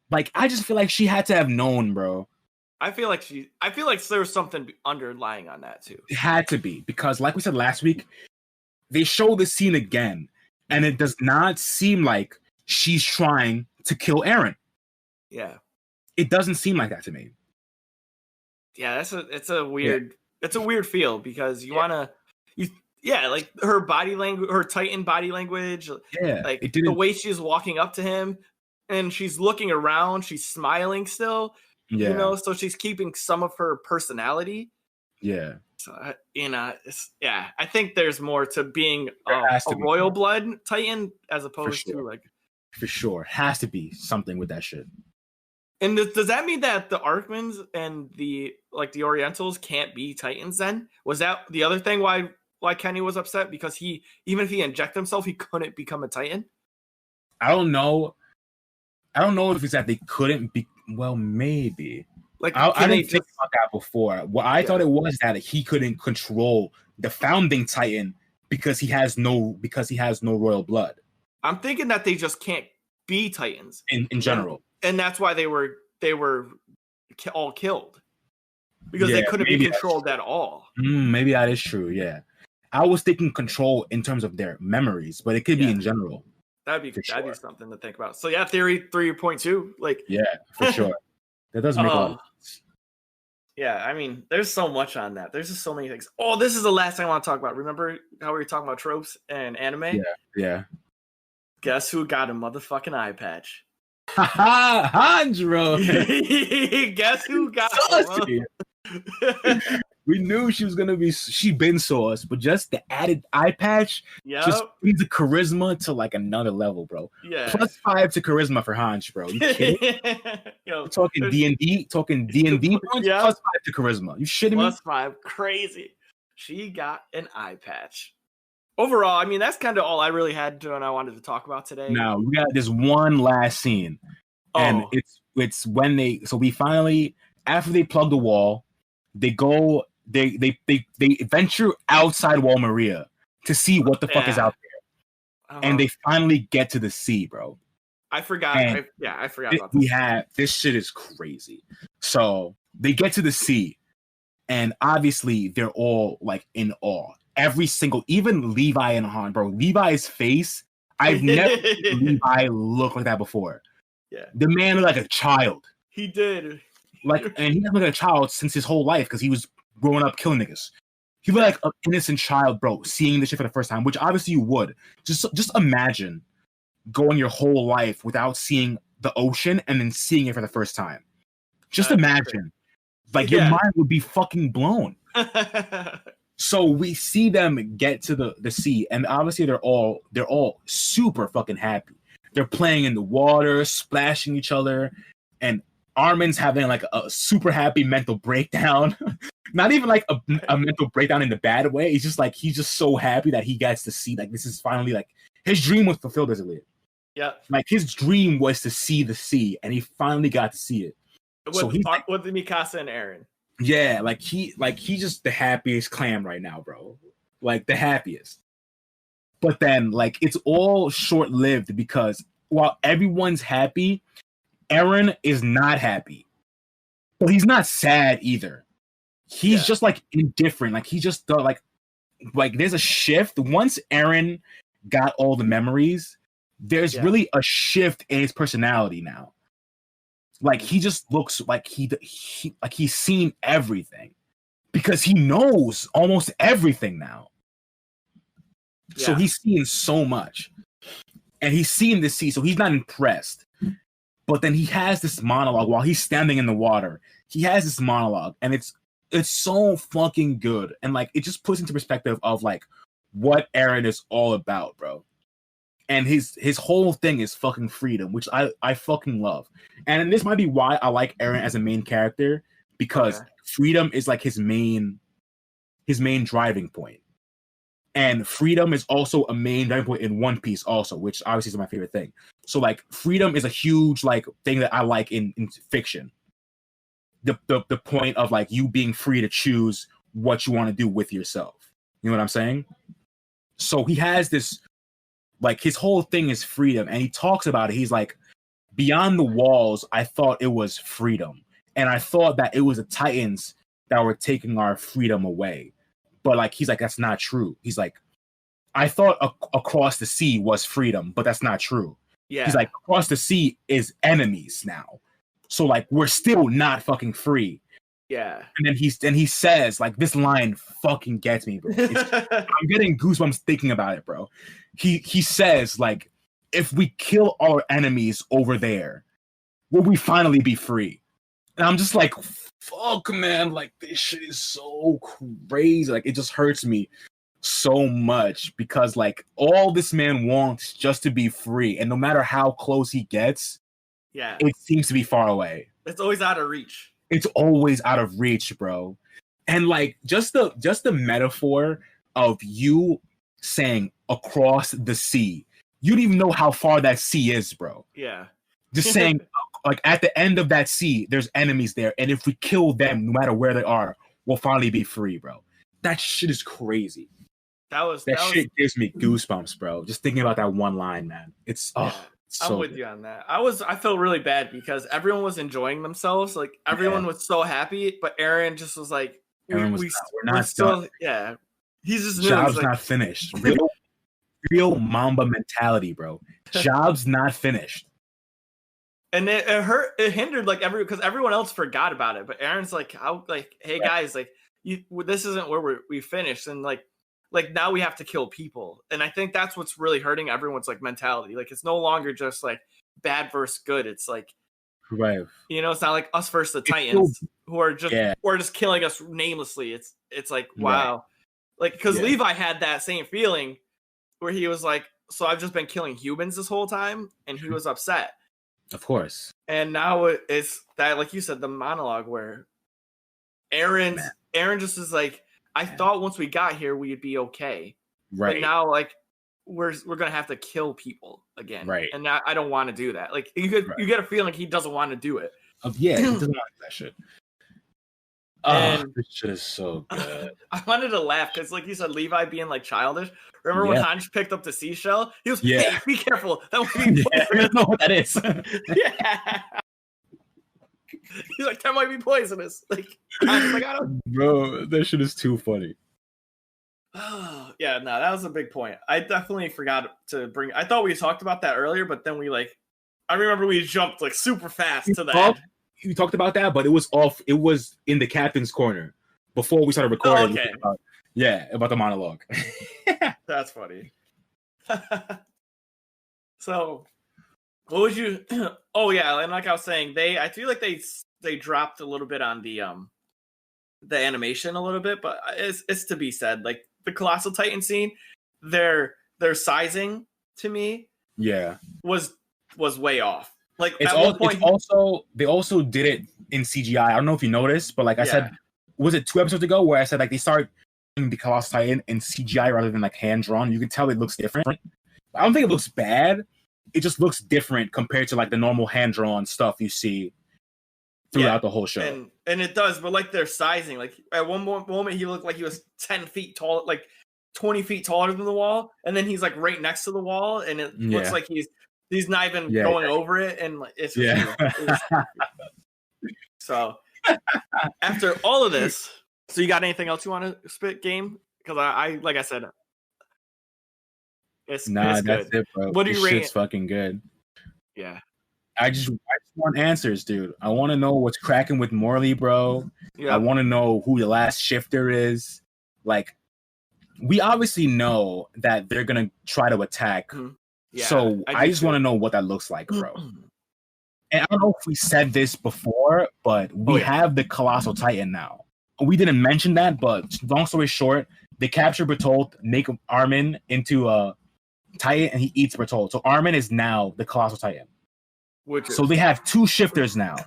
Like, I just feel like she had to have known, bro. I feel like there was something underlying on that too. It had to be, because like we said last week, they show this scene again, and it does not seem like she's trying to kill Aaron. Yeah. It doesn't seem like that to me. Yeah, it's a weird feel, because like her body language, her Titan body language, like the way she's walking up to him and she's looking around, she's smiling still, so she's keeping some of her personality. Yeah. So, I think there's more to being a royal blood Titan as opposed to like. For sure. Has to be something with that shit. And does that mean that the Arkmans and the Orientals can't be Titans then? Was that the other thing why Kenny was upset? Because even if he injected himself, he couldn't become a Titan? I don't know if it's that they couldn't be. Well, maybe. Like, I didn't think about that before. Well, I thought it was that he couldn't control the founding Titan because he has no royal blood. I'm thinking that they just can't be Titans in general. And that's why they were all killed, because they couldn't be controlled at all. Maybe that is true. Yeah, I was thinking control in terms of their memories, but it could be in general. That'd be something to think about. So yeah, theory 3.2, like for sure. That does make a lot of sense. Yeah, I mean, there's so much on that. There's just so many things. Oh, this is the last thing I want to talk about. Remember how we were talking about tropes and anime? Yeah. Guess who got a motherfucking eye patch? Handro. Guess who got one? We knew she was gonna be. She been sauce, but just the added eye patch just brings the charisma to like another level, bro. Yeah, +5 to charisma for Hanj, bro. You kidding? Yo, talking D&D, points. +5 to charisma. You shitting me? +5, crazy. She got an eye patch. Overall, I mean, that's kind of all I really had to and I wanted to talk about today. Now we got this one last scene, and it's when we finally, after they plug the wall, they go. They venture outside Wall Maria to see what the fuck is out there, and they finally get to the sea, bro. I forgot. I forgot about this. This shit is crazy. So they get to the sea, and obviously they're all like in awe. Every single, even Levi and Han, bro. Levi's face, I've never seen Levi look like that before. Yeah, the man looked like a child. He did. And he looked like a child since his whole life because he was growing up killing niggas. He looked like an innocent child, bro, seeing this shit for the first time, which obviously you would. Just imagine going your whole life without seeing the ocean and then seeing it for the first time. Just imagine. Like, your mind would be fucking blown. So we see them get to the sea, and obviously they're all super fucking happy. They're playing in the water, splashing each other, and Armin's having like a super happy mental breakdown. Not even like a mental breakdown in the bad way. He's just so happy that he gets to see, like, this is finally, like, his dream was fulfilled as a leader. Yeah. Like, his dream was to see the sea, and he finally got to see it. With Mikasa and Eren. Yeah, he's just the happiest clam right now, bro. Like, the happiest. But then, like, it's all short-lived because while everyone's happy, Eren is not happy. But he's not sad either. He's just, like, indifferent. Like, he just thought, like, there's a shift. Once Eren got all the memories, there's really a shift in his personality now. Like he just looks like like he's seen everything because he knows almost everything now. So he's seen so much, and he's seen this sea, so he's not impressed. But then he has this monologue while he's standing in the water. He has this monologue, and it's so fucking good, and like it just puts into perspective of like what Eren is all about, bro. And his whole thing is fucking freedom, which I fucking love. And this might be why I like Eren as a main character, because freedom is like his main driving point. And freedom is also a main driving point in One Piece also, which obviously is my favorite thing. So like freedom is a huge like thing that I like in fiction. The point of like you being free to choose what you want to do with yourself. You know what I'm saying? So he has this, like his whole thing is freedom, and he talks about it. He's like, beyond the walls, I thought it was freedom. And I thought that it was the Titans that were taking our freedom away. But like, he's like, that's not true. He's like, I thought across the sea was freedom, but that's not true. Yeah. He's like, across the sea is enemies now. So like, we're still not fucking free. Yeah. And then he says, like, this line fucking gets me, bro. I'm getting goosebumps thinking about it, bro. He says, like, if we kill our enemies over there, will we finally be free? And I'm just like, fuck, man, like, this shit is so crazy. Like, it just hurts me so much because, like, all this man wants just to be free. And no matter how close he gets, it seems to be far away. It's always out of reach. It's always out of reach, bro. And like just the metaphor of you saying across the sea, you don't even know how far that sea is, bro. Yeah. Just saying like at the end of that sea, there's enemies there, and if we kill them, no matter where they are, we'll finally be free, bro. That shit is crazy. That shit gives me goosebumps, bro. Just thinking about that one line, man. It's I'm with you on that. I felt really bad because everyone was enjoying themselves. Like everyone was so happy, but Eren just was like, we're not still, done. He's just job's not finished. Real Mamba mentality, bro. Job's not finished. And it hurt. It hindered like because everyone else forgot about it. But Eren's like, how? Like, hey guys, like this isn't where we finished, and like now we have to kill people. And I think that's what's really hurting everyone's like mentality. Like it's no longer just like bad versus good. It's like, right. You know, it's not like us versus the Titans who are just killing us namelessly. It's like, wow. Right. Like, cause Levi had that same feeling where he was like, so I've just been killing humans this whole time. And he was upset. Of course. And now it's that, like you said, the monologue where Eren just is like, I thought once we got here we'd be okay, right? But now, like, we're gonna have to kill people again, right? And now I don't want to do that. Like, you get a feeling like he doesn't want to do it. He doesn't want to do that shit. This shit is so good. I wanted to laugh because, like you said, Levi being like childish. Remember when Hanj picked up the seashell? He was, hey, be careful. That might be I don't know what that is. He's like, that might be poisonous. Like, I don't. Bro, that shit is too funny. Yeah, no, that was a big point. I definitely forgot to bring. I thought we talked about that earlier, but then I remember we jumped like super fast to that. You talked about that, but it was off. It was in the captain's corner before we started recording. Okay. About the monologue. That's funny. So. What would you? Oh yeah, and like I was saying, I feel like they dropped a little bit on the animation a little bit, but it's to be said. Like the Colossal Titan scene, their sizing to me, was way off. Like they also did it in CGI. I don't know if you noticed, but like I said, was it 2 episodes ago where I said like they start doing the Colossal Titan in CGI rather than like hand drawn? You can tell it looks different. I don't think it looks bad. It just looks different compared to like the normal hand-drawn stuff you see throughout the whole show. And it does, but like their sizing, like at one moment he looked like he was 10 feet tall, like 20 feet taller than the wall, and then he's like right next to the wall, and it looks like he's not even going over it, and like it's so after all of this, so you got anything else you want to spit, game? Because I like I said. It's that's good. it, bro. What do you rate? Shit's fucking good. Yeah, I just want answers, dude. I want to know what's cracking with Morley, bro. Yeah. I want to know who the last shifter is. Like, we obviously know that they're gonna try to attack. Yeah, so I just want to know what that looks like, bro. And I don't know if we said this before, but we have the Colossal Titan now. We didn't mention that, but long story short, they capture Bertolt, make Armin into a Titan, and he eats Bertolt. So Armin is now the Colossal Titan. So they have 2 shifters now,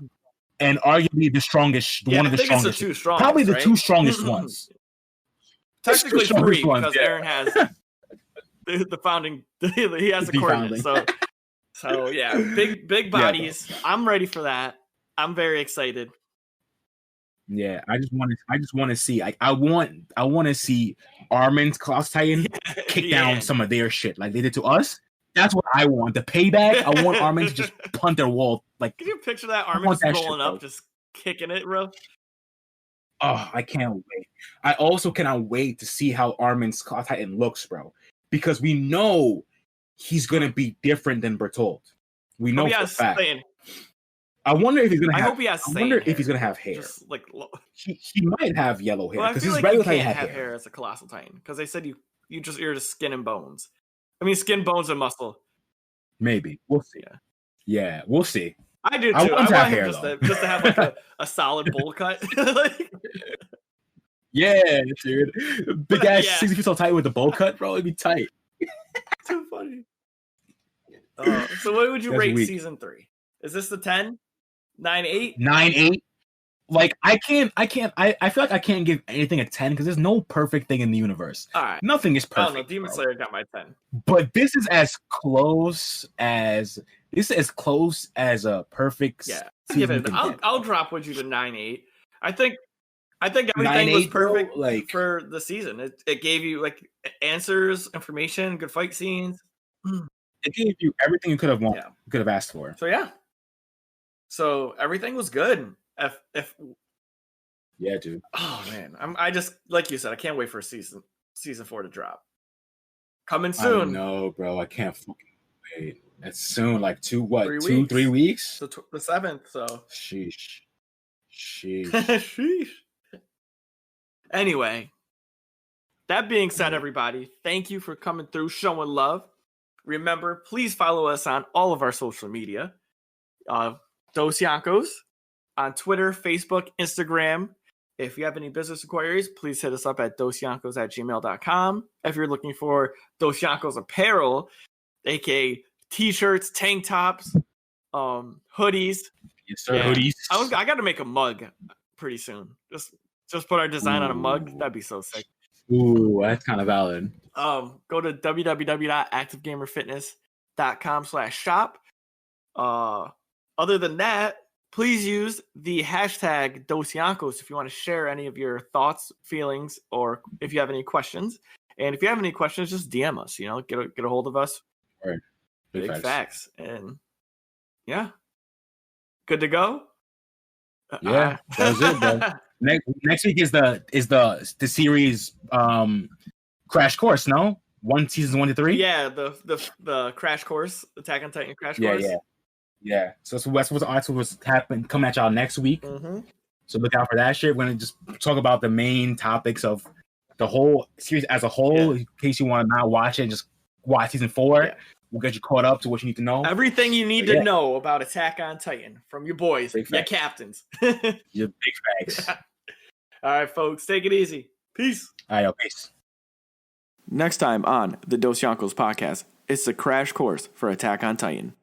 and arguably the strongest, one of the strongest. It's the 2 strongest, probably the right? 2 strongest ones. Technically 3, because Aaron has the founding. He has the coordinates. So yeah, big bodies. Yeah. I'm ready for that. I'm very excited. Yeah, I just want to see. I want to see Armin's Colossal Titan kick down some of their shit like they did to us. That's what I want. The payback. I want Armin to just punt their wall. Like, can you picture that Armin just rolling up, just kicking it, bro? Oh, I can't wait. I also cannot wait to see how Armin's Colossal Titan looks, bro, because we know he's gonna be different than Bertolt. We know for a fact. I wonder if he's gonna have. I wonder if he's gonna have hair. Just like he might have yellow hair because his regular Titan have hair as a Colossal Titan because they said you're just skin and bones. I mean, skin, bones, and muscle. Maybe we'll see. Yeah, we'll see. I do too. I want him just to have like a solid bowl cut. Like, yeah, dude. Big ass 60 feet tall Titan with the bowl cut, bro. It'd be tight. Too funny. So what would you rate season 3? Is this the 10? 9-8? 9-8. Like I feel like I can't give anything a 10 because there's no perfect thing in the universe. All right. Nothing is perfect. I don't know. Demon Slayer got my 10. But this is as close as a perfect season. I'll drop with you to 9-8. I think everything was perfect for the season. It gave you like answers, information, good fight scenes. It gave you everything you could have wanted, could have asked for. So yeah. So everything was good. Yeah, dude. Oh man, I just like you said, I can't wait for season 4 to drop. Coming soon. No, bro, I can't fucking wait. It's soon, like 3 weeks. The 7th. So sheesh. Sheesh. Anyway, that being said, everybody, thank you for coming through, showing love. Remember, please follow us on all of our social media. Dosyonkos on Twitter, Facebook, Instagram. If you have any business inquiries, please hit us up at dosyonkos@gmail.com. If you're looking for Dosyonkos apparel, aka t-shirts, tank tops, hoodies. Yes, sir. Hoodies. I got to make a mug pretty soon. Just put our design on a mug. That'd be so sick. Ooh, that's kind of valid. Go to www.activegamerfitness.com/shop. Other than that, please use the hashtag Dosyonkos if you want to share any of your thoughts, feelings, or if you have any questions. And if you have any questions, just DM us. Get a hold of us. Right. Big facts. And yeah, good to go. Yeah, that was it, bro. Next week is the series Crash Course. No, seasons 1 to 3. Yeah, the Crash Course, Attack on Titan Crash Course. Yeah. So that's what's happening coming at y'all next week. Mm-hmm. So look out for that shit. We're gonna just talk about the main topics of the whole series as a whole. In case you want to not watch it, just watch season 4. Yeah. We'll get you caught up to what you need to know. Everything you need to know about Attack on Titan from your boys, your captains. Your big facts. All right, folks, take it easy. Peace. All right, peace. Next time on the Dosyonkos podcast, it's the crash course for Attack on Titan.